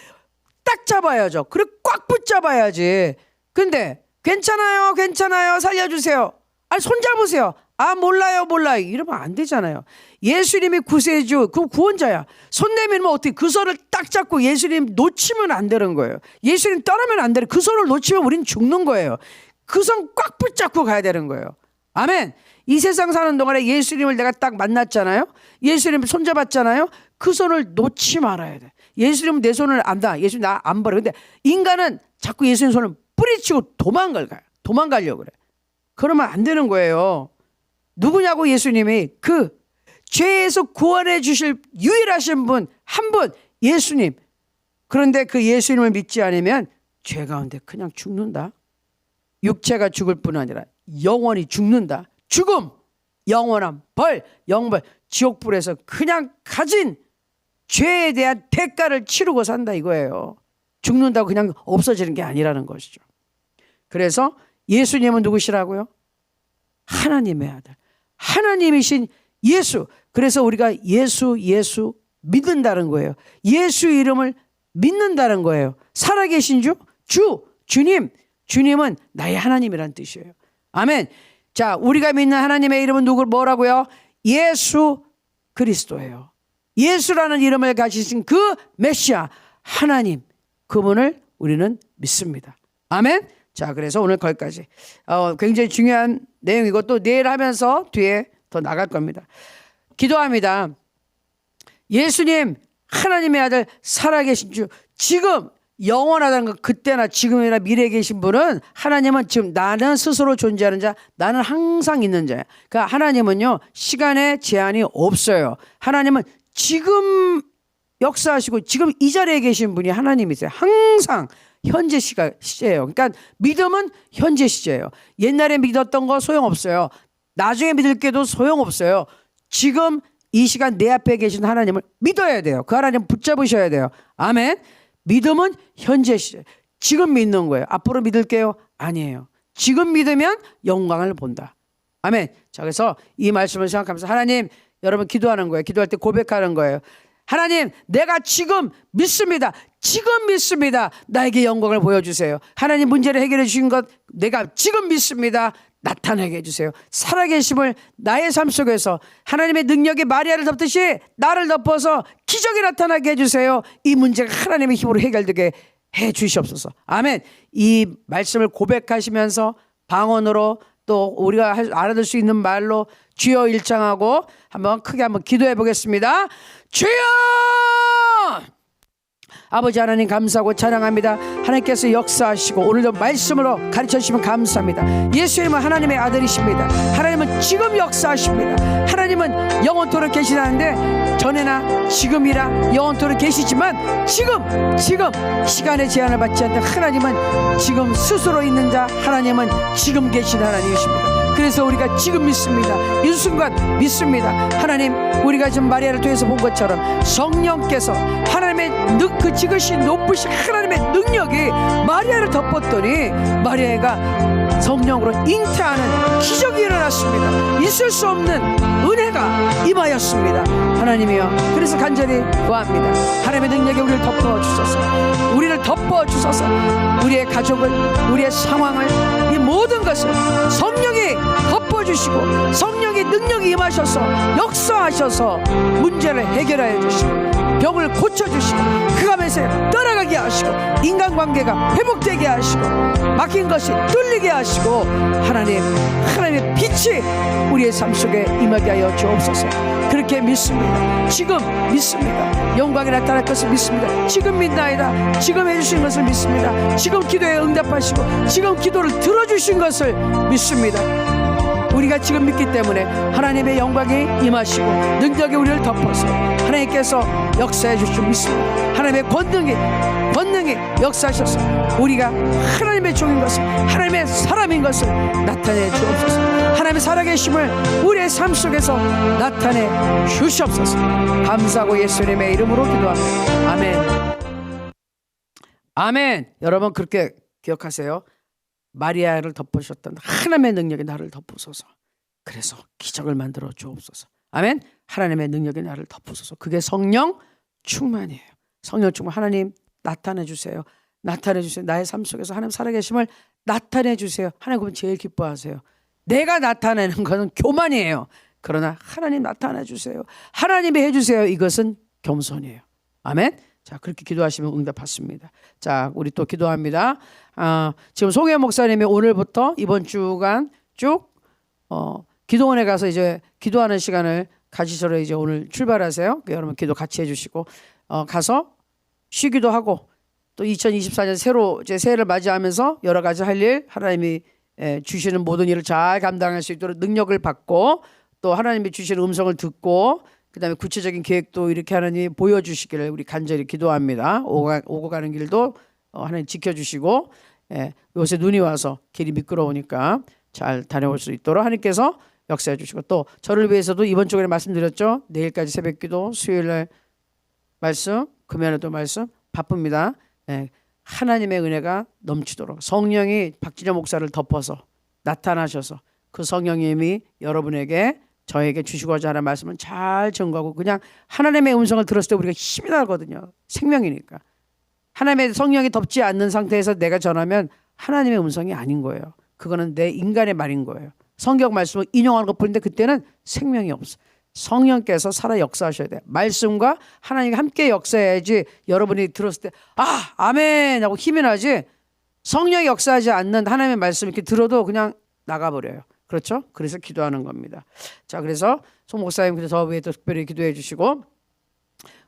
딱 잡아야죠. 그리고 꽉 붙잡아야지. 근데 괜찮아요, 괜찮아요, 살려주세요. 아니 손 잡으세요. 아 몰라요, 몰라요. 이러면 안 되잖아요. 예수님이 구세주, 그 구원자야. 손 내밀면 어떻게? 그 손을 딱 잡고 예수님 놓치면 안 되는 거예요. 예수님 떠나면 안 되는. 그 손을 놓치면 우린 죽는 거예요. 그 손 꽉 붙잡고 가야 되는 거예요. 아멘. 이 세상 사는 동안에 예수님을 내가 딱 만났잖아요. 예수님 손 잡았잖아요. 그 손을 놓지 말아야 돼. 예수님은 내 손을 안다. 예수님 나 안 버려. 근데 인간은 자꾸 예수님 손을 뿌리치고 도망가려고 그래. 그러면 안 되는 거예요. 누구냐고? 예수님이 그 죄에서 구원해 주실 유일하신 분, 한 분, 예수님. 그런데 그 예수님을 믿지 않으면 죄 가운데 그냥 죽는다. 육체가 죽을 뿐 아니라 영원히 죽는다. 죽음, 영원한 벌, 영벌, 지옥불에서 그냥 가진 죄에 대한 대가를 치르고 산다 이거예요. 죽는다고 그냥 없어지는 게 아니라는 것이죠. 그래서 예수님은 누구시라고요? 하나님의 아들, 하나님이신 예수. 그래서 우리가 예수 믿는다는 거예요. 예수 이름을 믿는다는 거예요. 살아계신 주님, 주님은 나의 하나님이란 뜻이에요. 아멘. 자, 우리가 믿는 하나님의 이름은 뭐라고요? 예수 그리스도예요. 예수라는 이름을 가지신 그 메시아 하나님, 그분을 우리는 믿습니다. 아멘. 자, 그래서 오늘 거기까지 굉장히 중요한 내용이고 또 내일 하면서 뒤에 더 나갈 겁니다. 기도합니다. 예수님 하나님의 아들 살아계신 주, 지금 영원하다는 것, 그때나 지금이나 미래에 계신 분은, 하나님은 지금 나는 스스로 존재하는 자, 나는 항상 있는 자야. 그러니까 하나님은요 시간에 제한이 없어요. 하나님은 지금 역사하시고 지금 이 자리에 계신 분이 하나님이세요. 항상 현재 시제예요. 그러니까 믿음은 현재 시제예요. 옛날에 믿었던 거 소용없어요. 나중에 믿을게도 소용없어요. 지금 이 시간 내 앞에 계신 하나님을 믿어야 돼요. 그 하나님 붙잡으셔야 돼요. 아멘. 믿음은 현재 시제. 지금 믿는 거예요. 앞으로 믿을게요? 아니에요. 지금 믿으면 영광을 본다. 아멘. 자, 그래서 이 말씀을 생각하면서 하나님, 여러분 기도하는 거예요. 기도할 때 고백하는 거예요. 하나님, 내가 지금 믿습니다. 지금 믿습니다. 나에게 영광을 보여주세요. 하나님, 문제를 해결해 주신 것 내가 지금 믿습니다. 나타나게 해주세요. 살아계심을 나의 삶 속에서 하나님의 능력이 마리아를 덮듯이 나를 덮어서 기적이 나타나게 해주세요. 이 문제가 하나님의 힘으로 해결되게 해 주시옵소서. 아멘. 이 말씀을 고백하시면서 방언으로 또 우리가 알아들 수 있는 말로 주여 일창하고 한번 크게 한번 기도해 보겠습니다. 주여! 아버지 하나님 감사하고 찬양합니다. 하나님께서 역사하시고 오늘도 말씀으로 가르쳐 주시면 감사합니다. 예수님은 하나님의 아들이십니다. 하나님은 지금 역사하십니다. 하나님은 영원토록 계시다는데 전에나 지금이라 영원토록 계시지만 지금 시간의 제한을 받지 않는 하나님은 지금 스스로 있는 자, 하나님은 지금 계신 하나님이십니다. 그래서 우리가 지금 믿습니다. 이 순간 믿습니다. 하나님, 우리가 지금 마리아를 통해서 본 것처럼 성령께서 하나님의 그 지극히 높으신 하나님의 능력이 마리아를 덮었더니 마리아가 성령으로 잉태하는 기적이 일어났습니다. 있을 수 없는 은혜가 임하였습니다. 하나님이여, 그래서 간절히 구합니다. 하나님의 능력에 우리를 덮어주소서. 우리를 덮어주소서. 우리의 가족을, 우리의 상황을, 이 모든 것을 성령이 덮어주시고 성령의 능력이 임하셔서 역사하셔서 문제를 해결하여 주시고 병을 고쳐주시고 그 가면서 떠나가게 하시고 인간관계가 회복되게 하시고 막힌 것이 뚫리게 하시고 하나님의 빛이 우리의 삶 속에 임하게 하여 주옵소서. 그렇게 믿습니다. 지금 믿습니다. 영광이 나타날 것을 믿습니다. 지금 믿나이다. 지금 해주신 것을 믿습니다. 지금 기도에 응답하시고 지금 기도를 들어주신 것을 믿습니다. 우리가 지금 믿기 때문에 하나님의 영광이 임하시고 능력이 우리를 덮어서 하나님께서 역사해 주실 줄 믿습니다. 하나님의 권능이 역사하셔서 우리가 하나님의 종인 것을, 하나님의 사람인 것을 나타내 주옵소서. 하나님의 살아계심을 우리의 삶 속에서 나타내 주시옵소서. 감사하고 예수님의 이름으로 기도합니다. 아멘. 아멘. 여러분 그렇게 기억하세요. 마리아를 덮으셨던 하나님의 능력이 나를 덮으소서. 그래서 기적을 만들어 주옵소서. 아멘. 하나님의 능력이 나를 덮으소서. 그게 성령 충만이에요. 성령 충만. 하나님 나타내 주세요. 나타내 주세요. 나의 삶 속에서 하나님 살아계심을 나타내 주세요. 하나님 그분 제일 기뻐하세요. 내가 나타내는 것은 교만이에요. 그러나 하나님 나타내 주세요. 하나님이 해주세요. 이것은 겸손이에요. 아멘. 자, 그렇게 기도하시면 응답받습니다. 자, 우리 또 기도합니다. 지금 송혜 목사님이 오늘부터 이번 주간 쭉 기도원에 가서 이제 기도하는 시간을 가지셔서 이제 오늘 출발하세요. 여러분 기도 같이 해주시고 가서 쉬기도 하고 또 2024년 새로 이제 새해를 맞이하면서 여러 가지 할 일 하나님이 주시는 모든 일을 잘 감당할 수 있도록 능력을 받고 또 하나님이 주시는 음성을 듣고 그다음에 구체적인 계획도 이렇게 하나님 보여주시기를 우리 간절히 기도합니다. 오고 가는 길도 하나님 지켜주시고 요새 눈이 와서 길이 미끄러우니까 잘 다녀올 수 있도록 하나님께서 역사해 주시고 또 저를 위해서도 이번 주에 말씀드렸죠. 내일까지 새벽기도, 수요일날 말씀, 금요일에도 말씀 바쁩니다. 하나님의 은혜가 넘치도록 성령이 박진영 목사를 덮어서 나타나셔서 그 성령님이 여러분에게 저에게 주시고자 하는 말씀은 잘 증거하고 그냥 하나님의 음성을 들었을 때 우리가 힘이 나거든요. 생명이니까. 하나님의 성령이 덮지 않는 상태에서 내가 전하면 하나님의 음성이 아닌 거예요. 그거는 내 인간의 말인 거예요. 성경 말씀을 인용하는 것뿐인데 그때는 생명이 없어. 성령께서 살아 역사하셔야 돼요. 말씀과 하나님이 함께 역사해야지 여러분이 들었을 때 아멘 하고 힘이 나지 성령이 역사하지 않는 하나님의 말씀 이렇게 들어도 그냥 나가버려요. 그렇죠? 그래서 기도하는 겁니다. 자, 그래서 송 목사님 저 위에 또 특별히 기도해 주시고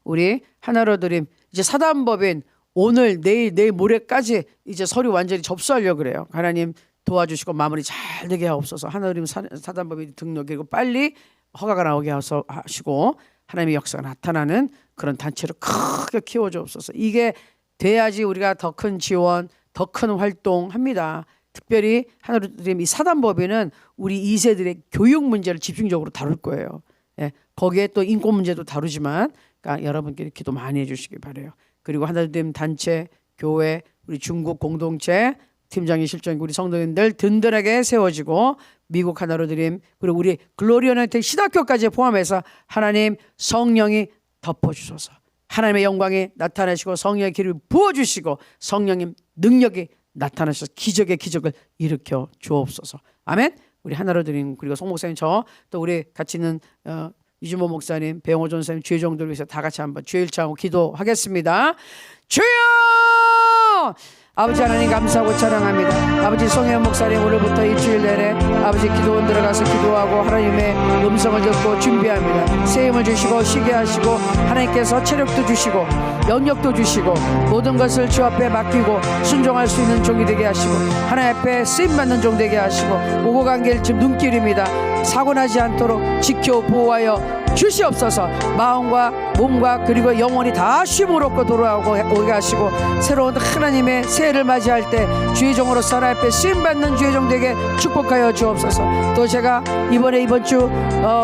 우리 하나로 드림 이제 사단법인 오늘 내일 모레까지 이제 서류 완전히 접수하려고 그래요. 하나님 도와주시고 마무리 잘 되게 하옵소서. 하나로 드림 사단법인 등록이고 빨리 허가가 나오게 하시고 하나님의 역사가 나타나는 그런 단체로 크게 키워주옵소서. 이게 돼야지 우리가 더 큰 지원, 더 큰 활동합니다. 특별히 하나로 드림 이 사단법인은 우리 2세들의 교육 문제를 집중적으로 다룰 거예요. 거기에 또 인권 문제도 다루지만 그러니까 여러분끼리 기도 많이 해주시기 바라요. 그리고 하나로 드림 단체, 교회, 우리 중국 공동체 팀장이 실장이 우리 성도님들 든든하게 세워지고 미국 하나로 드림 그리고 우리 글로리언한테 신학교까지 포함해서 하나님 성령이 덮어주소서. 하나님의 영광이 나타나시고 성령의 기름을 부어주시고 성령님 능력이 나타나셔서 기적의 기적을 일으켜 주옵소서. 아멘. 우리 하나로 드림 그리고 송 목사님 저 또 우리 같이 있는 유진모 목사님 배영호 전사님 주의 종들을 위해서 다 같이 한번 주의 일차하고 기도하겠습니다. 주여 아버지 하나님 감사하고 찬양합니다. 아버지 송혜연 목사님 오늘부터 일주일 내내 아버지 기도원 들어가서 기도하고 하나님의 음성을 듣고 준비합니다. 새 힘을 주시고 쉬게 하시고 하나님께서 체력도 주시고 영역도 주시고 모든 것을 주 앞에 맡기고 순종할 수 있는 종이 되게 하시고 하나님 앞에 쓰임받는 종 되게 하시고 오고 간 길 지금 눈길입니다. 사고 나지 않도록 지켜 보호하여 주시옵소서. 마음과 몸과 그리고 영혼이 다 쉼을 얻고 돌아오게 하시고 새로운 하나님의 새해를 맞이할 때 주의 종으로 하나님 앞에 쓰임받는 주의 종들에게 축복하여 주옵소서. 또 제가 이번 주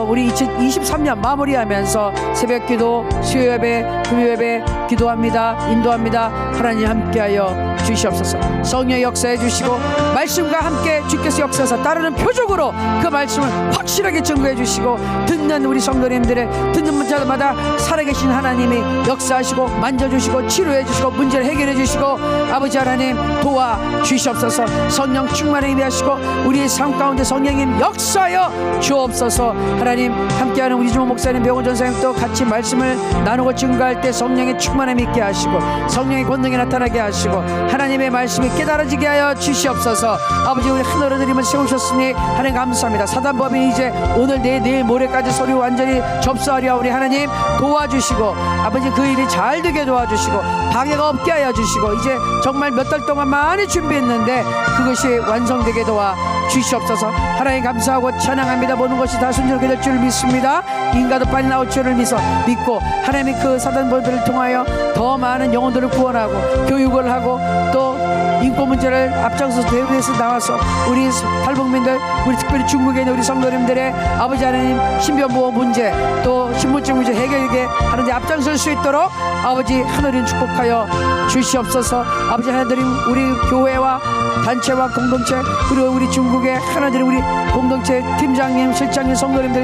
우리 2023년 마무리하면서 새벽기도, 수요예배, 금요예배 기도합니다. 인도합니다. 하나님 함께하여 주시옵소서. 성령 역사해 주시고 말씀과 함께 주께서 역사해서 따르는 표적으로 그 말씀을 확실하게 증거해 주시고 듣는 우리 성도님들의 듣는 자마다 살아계신 하나님이 역사하시고 만져주시고 치료해 주시고 문제를 해결해 주시고 아버지 하나님 도와 주시옵소서. 성령 충만에 임하시고 우리의 삶 가운데 성령님 역사하여 주옵소서. 하나님 함께하는 우리 주모 목사님, 병원 전사님도 같이 말씀을 나누고 증거할 때 성령의 충만함 있게 하시고 성령의 권능이 나타나게 하시고 하나님의 말씀이 깨달아지게 하여 주시옵소서. 아버지 우리 한 어른들임을 세우셨으니 하나님 감사합니다. 사단법인 이제 오늘 내일 모레까지 소리 완전히 접수하려 우리 하나님 도와주시고 아버지 그 일이 잘 되게 도와주시고 방해가 없게 하여 주시고 이제 정말 몇 달 동안 많이 준비했는데 그것이 완성되게 도와 주시옵소서. 하나님 감사하고 찬양합니다. 모든 것이 다 순조롭게 될 줄 믿습니다. 인가도 빨리 나올 줄을 믿고 하나님이 그 사단법인을 통하여 더 많은 영혼들을 구원하고 교육을 하고 또 인권 문제를 앞장서서 대회에서 나와서 우리 탈북민들, 우리 특별히 중국에 있는 우리 성도님들의 아버지 하나님 신변보호 문제 또 신분증 문제 해결하게 하는데 앞장설 수 있도록 아버지 하늘인 축복하여 주시옵소서. 아버지 하나님 우리 교회와 단체와 공동체 그리고 우리 중국의 하나님 우리 공동체 팀장님, 실장님, 성도님들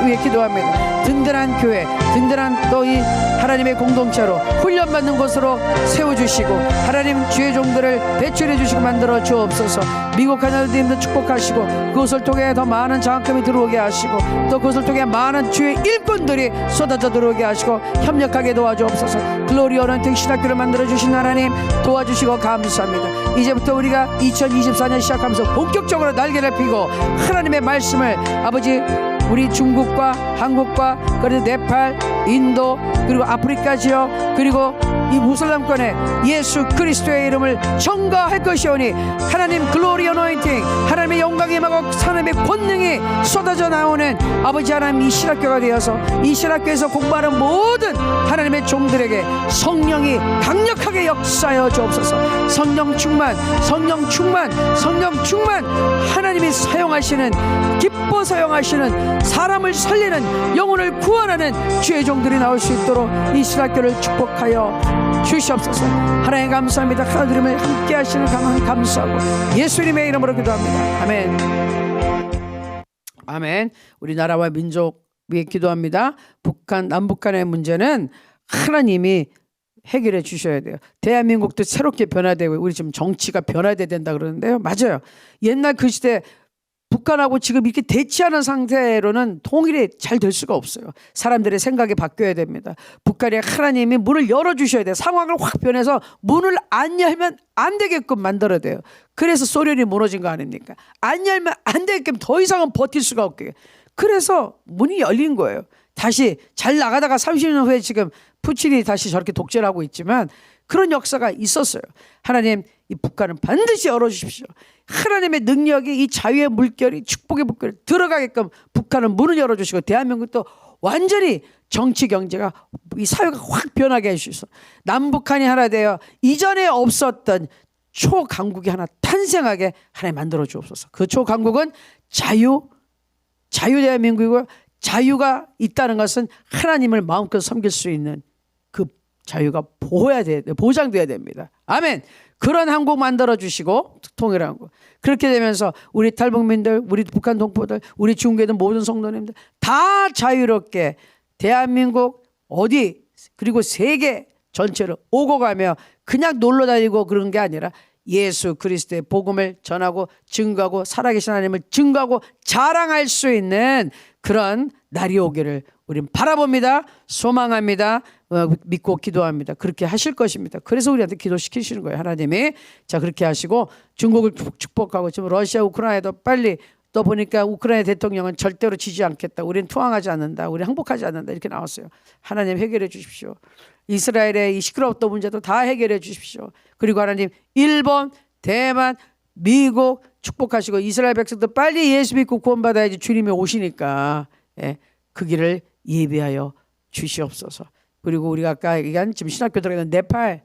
위해 기도합니다. 든든한 교회, 든든한 또 이 하나님의 공동체로 훈련받는 곳으로 세워주시고 하나님 주의 종들을 배출해 주시고 만들어 주옵소서. 미국 하나님도 축복하시고 그것을 통해 더 많은 장학금이 들어오게 하시고 또 그것을 통해 많은 주의 일꾼들이 쏟아져 들어오게 하시고 협력하게 도와주옵소서. 글로리 어넌팅 신학교를 만들어 주신 하나님 도와주시고 감사합니다. 이제부터 우리가 2024년 시작하면서 본격적으로 날개를 펴고 하나님의 말씀을 아버지 우리 중국과 한국과 그리고 네팔, 인도 그리고 아프리카 지역 그리고 이 무슬림권에 예수 그리스도의 이름을 전가할 것이오니 하나님 글로리 어노인팅 하나님의 영광이 임하고 하나님의 권능이 쏟아져 나오는 아버지 하나님 이 신학교가 되어서 이 신학교에서 공부하는 모든 하나님의 종들에게 성령이 강력하게 역사하여 주옵소서. 성령 충만, 성령 충만, 성령 충만. 하나님이 사용하시는 기뻐 사용하시는 사람을 살리는 영혼을 구원하는 주의 종들이 나올 수 있도록 이 신학교를 축복하여 주시옵소서. 하나님 감사합니다. 하나님을 함께 하시는 강한 감사하고 예수님의 이름으로 기도합니다. 아멘. 아멘. 우리나라와 민족 위해 기도합니다. 남북 간의 문제는 하나님이 해결해 주셔야 돼요. 대한민국도 새롭게 변화되고 우리 지금 정치가 변화돼야 된다 그러는데요. 맞아요. 옛날 그 시대 북한하고 지금 이렇게 대치하는 상태로는 통일이 잘 될 수가 없어요. 사람들의 생각이 바뀌어야 됩니다. 북한이 하나님이 문을 열어주셔야 돼요. 상황을 확 변해서 문을 안 열면 안 되게끔 만들어야 돼요. 그래서 소련이 무너진 거 아닙니까? 안 열면 안 되게끔 더 이상은 버틸 수가 없게. 그래서 문이 열린 거예요. 다시 잘 나가다가 30년 후에 지금 푸틴이 다시 저렇게 독재를 하고 있지만 그런 역사가 있었어요. 하나님 이 북한은 반드시 열어주십시오. 하나님의 능력이 이 자유의 물결이 축복의 물결이 들어가게끔 북한은 문을 열어주시고 대한민국도 완전히 정치 경제가 이 사회가 확 변하게 해주셔서 남북한이 하나 되어 이전에 없었던 초강국이 하나 탄생하게 하나님 만들어 주옵소서. 그 초강국은 자유 대한민국이고 자유가 있다는 것은 하나님을 마음껏 섬길 수 있는 그 자유가 보장돼야 됩니다. 아멘. 그런 한국 만들어 주시고 통일한 한국. 그렇게 되면서 우리 탈북민들, 우리 북한 동포들, 우리 중국에 있는 모든 성도님들 다 자유롭게 대한민국 어디 그리고 세계 전체를 오고 가며 그냥 놀러 다니고 그런 게 아니라 예수 그리스도의 복음을 전하고 증거하고 살아계신 하나님을 증거하고 자랑할 수 있는 그런 날이 오기를 우린 바라봅니다. 소망합니다. 믿고 기도합니다. 그렇게 하실 것입니다. 그래서 우리한테 기도시키시는 거예요. 하나님이. 자, 그렇게 하시고 중국을 축복하고 지금 러시아 우크라이나도 빨리 또 보니까 우크라이나 대통령은 절대로 지지 않겠다. 우리는 투항하지 않는다. 우리는 항복하지 않는다. 이렇게 나왔어요. 하나님 해결해 주십시오. 이스라엘의 이 시끄러웠던 문제도 다 해결해 주십시오. 그리고 하나님 일본, 대만, 미국 축복하시고 이스라엘 백성도 빨리 예수 믿고 구원받아야지 주님이 오시니까 그 길을 예비하여 주시옵소서. 그리고 우리가 아까 얘기한 지금 신학교 들어가는 네팔,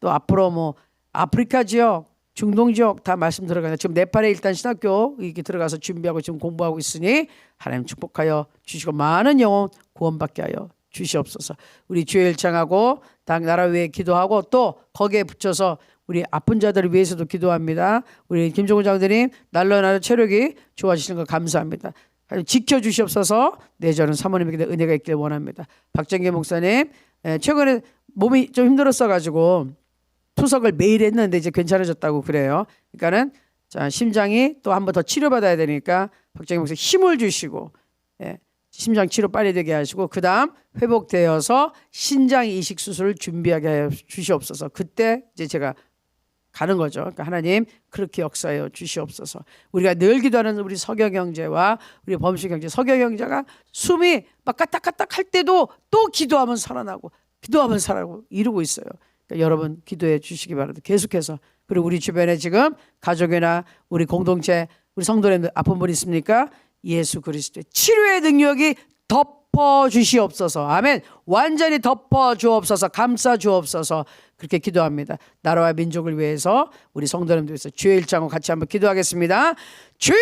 또 앞으로 뭐 아프리카 지역, 중동 지역 다 말씀 들어가요. 지금 네팔에 일단 신학교 이렇게 들어가서 준비하고 지금 공부하고 있으니 하나님 축복하여 주시고 많은 영혼 구원받게 하여 주시옵소서. 우리 주의 일창하고 당 나라 위에 기도하고 또 거기에 붙여서 우리 아픈 자들을 위해서도 기도합니다. 우리 김종훈 장로님 날로 체력이 좋아지시는 거 감사합니다. 지켜주시옵소서. 내전은 사모님에게 은혜가 있길 원합니다. 박정기 목사님 최근에 몸이 좀 힘들었어가지고 투석을 매일 했는데 이제 괜찮아졌다고 그래요. 그러니까는 자 심장이 또 한 번 더 치료받아야 되니까 박정기 목사님 힘을 주시고 심장 치료 빨리 되게 하시고 그 다음 회복되어서 신장 이식 수술을 준비하게 하여 주시옵소서. 그때 이제 제가 가는 거죠. 그러니까 하나님 그렇게 역사하여 주시옵소서. 우리가 늘 기도하는 우리 서경 형제와 우리 범식 형제, 서경 형제가 숨이 막 까딱까딱 할 때도 또 기도하면 살아나고 기도하면 살아나고 이루고 있어요. 그러니까 여러분 기도해 주시기 바랍니다. 계속해서. 그리고 우리 주변에 지금 가족이나 우리 공동체 우리 성도님들 아픈 분 있습니까? 예수 그리스도의 치료의 능력이 덮어 주시옵소서. 아멘. 완전히 덮어 주옵소서. 감싸 주옵소서. 그렇게 기도합니다. 나라와 민족을 위해서 우리 성도님들 위해서 주의 일장으로 같이 한번 기도하겠습니다. 주여!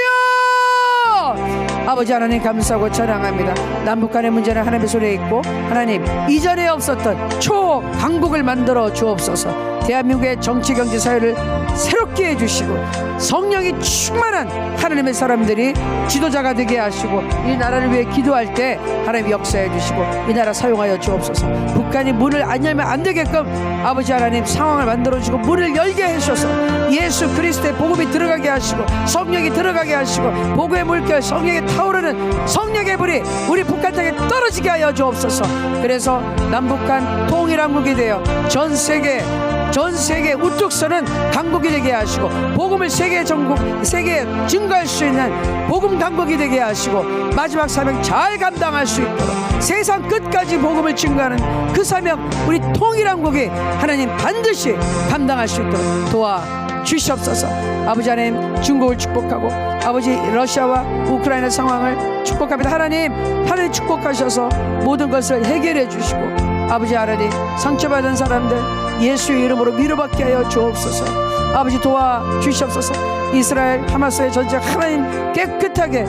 아버지 하나님 감사하고 찬양합니다. 남북 간의 문제는 하나님의 손에 있고 하나님 이전에 없었던 초강국을 만들어 주옵소서. 대한민국의 정치 경제 사회를 새롭게 해주시고 성령이 충만한 하나님의 사람들이 지도자가 되게 하시고 이 나라를 위해 기도할 때 하나님 역사해 주시고 이 나라 사용하여 주옵소서. 북한이 문을 안 열면 안 되게끔 아버지 하나님 상황을 만들어주고 문을 열게 하셔서 예수 그리스도의 복음이 들어가게 하시고 성령이 들어가게 하시고 복음의 물결 성령이 타오르는 성령의 불이 우리 북한 땅에 떨어지게 하여 주옵소서. 그래서 남북한 통일한국이 되어 전 세계 우뚝 서는 강국이 되게 하시고 복음을 세계에 증거할 수 있는 복음 강국이 되게 하시고 마지막 사명 잘 감당할 수 있도록 세상 끝까지 복음을 증거하는 그 사명 우리 통일한국이 하나님 반드시 감당할 수 있도록 도와주시옵소서. 아버지 하나님 중국을 축복하고 아버지 러시아와 우크라이나 상황을 축복합니다. 하나님 축복하셔서 모든 것을 해결해 주시고 아버지 하나님 상처받은 사람들 예수의 이름으로 위로받게 하여 주옵소서. 아버지 도와주시옵소서. 이스라엘 하마스의 전쟁 하나님 깨끗하게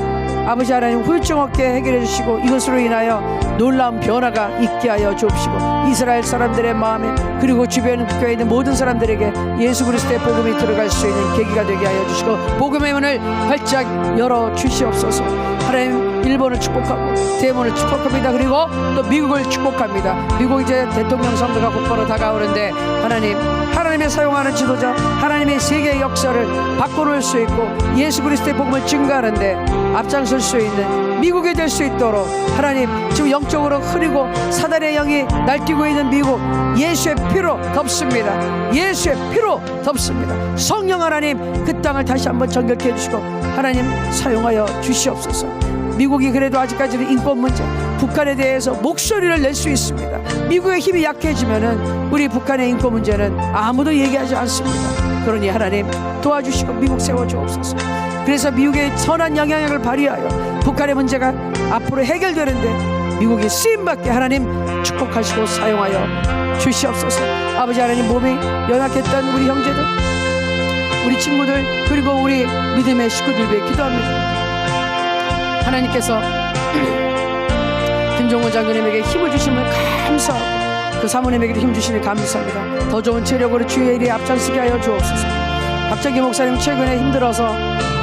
아버지 하나님 후유증 없게 해결해 주시고 이것으로 인하여 놀라운 변화가 있게 하여 주옵시고 이스라엘 사람들의 마음에 그리고 주변 국가에 있는 모든 사람들에게 예수 그리스도의 복음이 들어갈 수 있는 계기가 되게 하여 주시고 복음의 문을 활짝 열어 주시옵소서. 하나님 일본을 축복하고 대만을 축복합니다. 그리고 또 미국을 축복합니다. 미국 이제 대통령 선거가 곧바로 다가오는데 하나님의 사용하는 지도자 하나님의 세계의 역사를 바꿔놓을 수 있고 예수 그리스도의 복음을 증거하는데 앞장설 수 있는 미국이 될 수 있도록 하나님 지금 영적으로 흐리고 사단의 영이 날뛰고 있는 미국 예수의 피로 덮습니다. 예수의 피로 덮습니다. 성령 하나님 그 땅을 다시 한번 정결케 해주시고 하나님 사용하여 주시옵소서. 미국이 그래도 아직까지는 인권 문제 북한에 대해서 목소리를 낼 수 있습니다. 미국의 힘이 약해지면은 우리 북한의 인권 문제는 아무도 얘기하지 않습니다. 그러니 하나님 도와주시고 미국 세워주옵소서. 그래서 미국의 선한 영향력을 발휘하여 북한의 문제가 앞으로 해결되는데 미국이 쓰임받게 하나님 축복하시고 사용하여 주시옵소서. 아버지 하나님 몸이 연약했던 우리 형제들 우리 친구들 그리고 우리 믿음의 식구들 위해 기도합니다. 하나님께서 김종훈 장로님에게 힘을 주심을 감사하고 그 사모님에게도 힘 주시니 감사합니다. 더 좋은 체력으로 주의 일에 앞장서게 하여 주옵소서. 박정기 목사님 최근에 힘들어서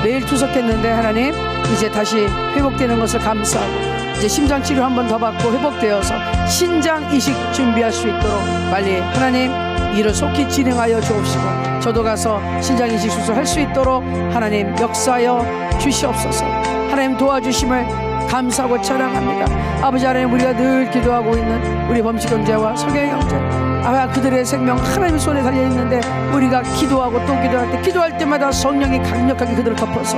매일 투석했는데 하나님 이제 다시 회복되는 것을 감사하고 이제 심장 치료 한 번 더 받고 회복되어서 신장 이식 준비할 수 있도록 빨리 하나님 일을 속히 진행하여 주옵시고 저도 가서 신장 이식 수술 할 수 있도록 하나님 역사하여 주시옵소서. 하나님 도와주심을 감사하고 찬양합니다. 아버지 하나님 우리가 늘 기도하고 있는 우리 범식 형제와 서경 형제 그들의 생명 하나님의 손에 달려있는데 우리가 기도하고 또 기도할 때 기도할 때마다 성령이 강력하게 그들을 덮어서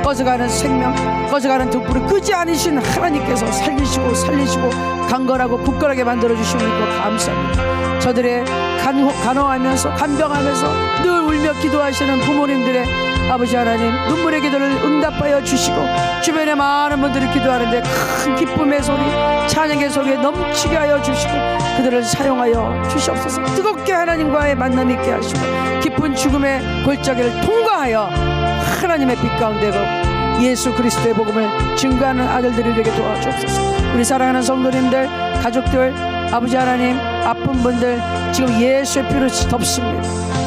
꺼져가는 생명 꺼져가는 등불을 끄지 않으신 하나님께서 살리시고 강건하고 굳건하게 만들어주시고 감사합니다. 저들의 간호하면서 간병하면서 늘 울며 기도하시는 부모님들의 아버지 하나님 눈물의 기도를 응답하여 주시고 주변에 많은 분들이 기도하는데 큰 기쁨의 소리 찬양의 소리에 넘치게 하여 주시고 그들을 사용하여 주시옵소서. 뜨겁게 하나님과의 만남 있게 하시고 깊은 죽음의 골짜기를 통과하여 하나님의 빛 가운데 예수 그리스도의 복음을 증거하는 아들들이 되게 도와주옵소서. 우리 사랑하는 성도님들 가족들 아버지 하나님 아픈 분들 지금 예수의 피로 덮습니다.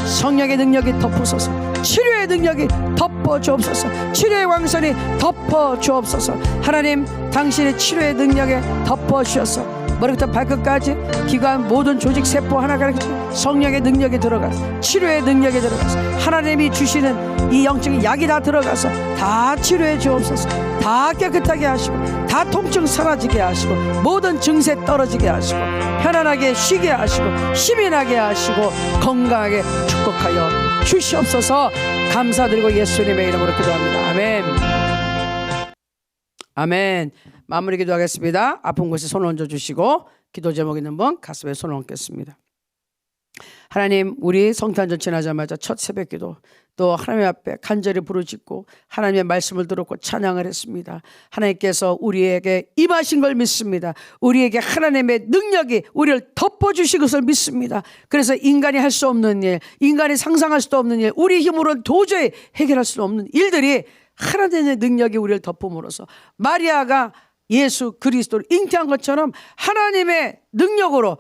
성령의 능력이 덮으소서. 치료의 능력이 덮어 주옵소서. 치료의 왕선이 덮어 주옵소서. 하나님 당신의 치료의 능력에 덮어 주셔서 머리부터 발끝까지 기관 모든 조직 세포 하나가 성령의 능력이 들어가서 치료의 능력이 들어가서 하나님이 주시는 이 영적인 약이 다 들어가서 다 치료해 주옵소서. 다 깨끗하게 하시고 다 통증 사라지게 하시고 모든 증세 떨어지게 하시고 편안하게 쉬게 하시고 힘이 나게 하시고 건강하게 축복하여 주시옵소서. 감사드리고 예수님의 이름으로 기도합니다. 아멘. 아멘. 마무리 기도하겠습니다. 아픈 곳에 손을 얹어주시고 기도 제목 있는 분 가슴에 손을 얹겠습니다. 하나님 우리 성탄절 지나자마자 첫 새벽 기도 또 하나님 앞에 간절히 부르짖고 하나님의 말씀을 들었고 찬양을 했습니다. 하나님께서 우리에게 임하신 걸 믿습니다. 우리에게 하나님의 능력이 우리를 덮어주신 것을 믿습니다. 그래서 인간이 할 수 없는 일 인간이 상상할 수도 없는 일 우리 힘으로는 도저히 해결할 수 없는 일들이 하나님의 능력이 우리를 덮음으로써 마리아가 예수 그리스도를 잉태한 것처럼 하나님의 능력으로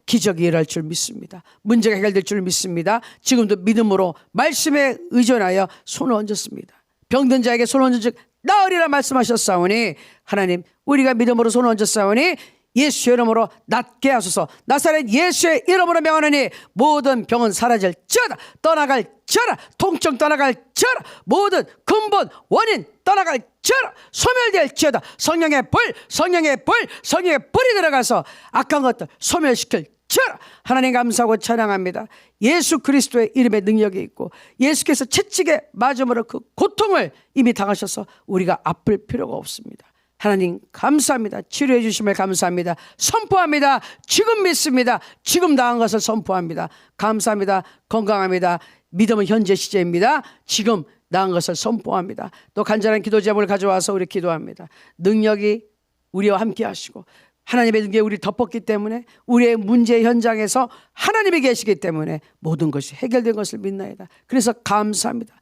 기적이 일어날 줄 믿습니다. 문제가 해결될 줄 믿습니다. 지금도 믿음으로 말씀에 의존하여 손을 얹었습니다. 병든 자에게 손을 얹은 즉 나으리라 말씀하셨사오니 하나님 우리가 믿음으로 손을 얹었사오니 예수의 이름으로 낫게 하소서. 나사렛 예수의 이름으로 명하노니 모든 병은 사라질지어다. 떠나갈지어다. 통증 떠나갈지어다. 모든 근본 원인 떠나갈지어다. 소멸될지어다. 성령의 불이 들어가서 악한 것들 소멸시킬지어다. 하나님 감사하고 찬양합니다. 예수 그리스도의 이름에 능력이 있고 예수께서 채찍에 맞음으로 그 고통을 이미 당하셔서 우리가 아플 필요가 없습니다. 하나님 감사합니다. 치료해 주심을 감사합니다. 선포합니다. 지금 믿습니다. 지금 나은 것을 선포합니다. 감사합니다. 건강합니다. 믿음은 현재 시제입니다. 지금 나은 것을 선포합니다. 또 간절한 기도 제목을 가져와서 우리 기도합니다. 능력이 우리와 함께 하시고 하나님의 능력이 우리를 덮었기 때문에 우리의 문제 현장에서 하나님이 계시기 때문에 모든 것이 해결된 것을 믿나이다. 그래서 감사합니다.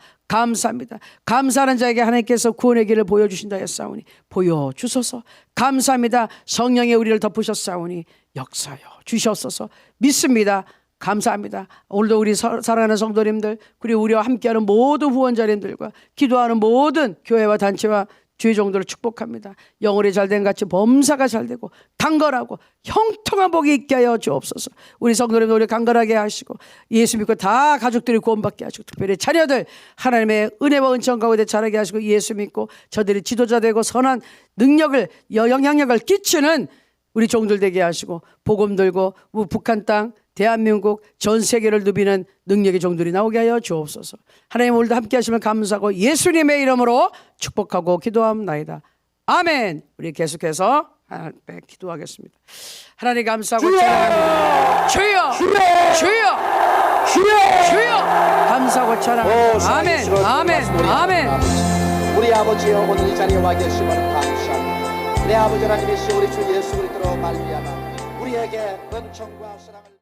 감사하는 자에게 하나님께서 구원의 길을 보여주신다 했사오니 보여주소서. 감사합니다. 성령이 우리를 덮으셨사오니 역사여 주시옵소서. 믿습니다. 감사합니다. 오늘도 우리 사랑하는 성도님들 그리고 우리와 함께하는 모든 후원자님들과 기도하는 모든 교회와 단체와 주의 종들을 축복합니다. 영혼이 잘된 같이 범사가 잘되고 강건하고 형통한 복이 있게 하여 주옵소서. 우리 성도님들 우리 강건하게 하시고 예수 믿고 다 가족들이 구원받게 하시고 특별히 자녀들 하나님의 은혜와 은총 가운데 자라게 하시고 예수 믿고 저들이 지도자 되고 선한 능력을 영향력을 끼치는 우리 종들 되게 하시고 복음 들고 북한 땅 대한민국 전 세계를 누비는 능력의 종들이 나오게 하여 주옵소서. 하나님 오늘도 함께 하시면 감사하고 예수님의 이름으로 축복하고 기도합나이다. 아멘. 우리 계속해서 하나님 앞에 기도하겠습니다. 하나님 감사하고 찬양합니다. 주여 감사하고 찬양합니다. 아멘. 우리 아버지여 오늘 이 자리에 와 계심을 감사합니다. 내 아버지 하나님이시 우리 주 예수 그리스도로 말미암아 우리에게 은총과 사랑을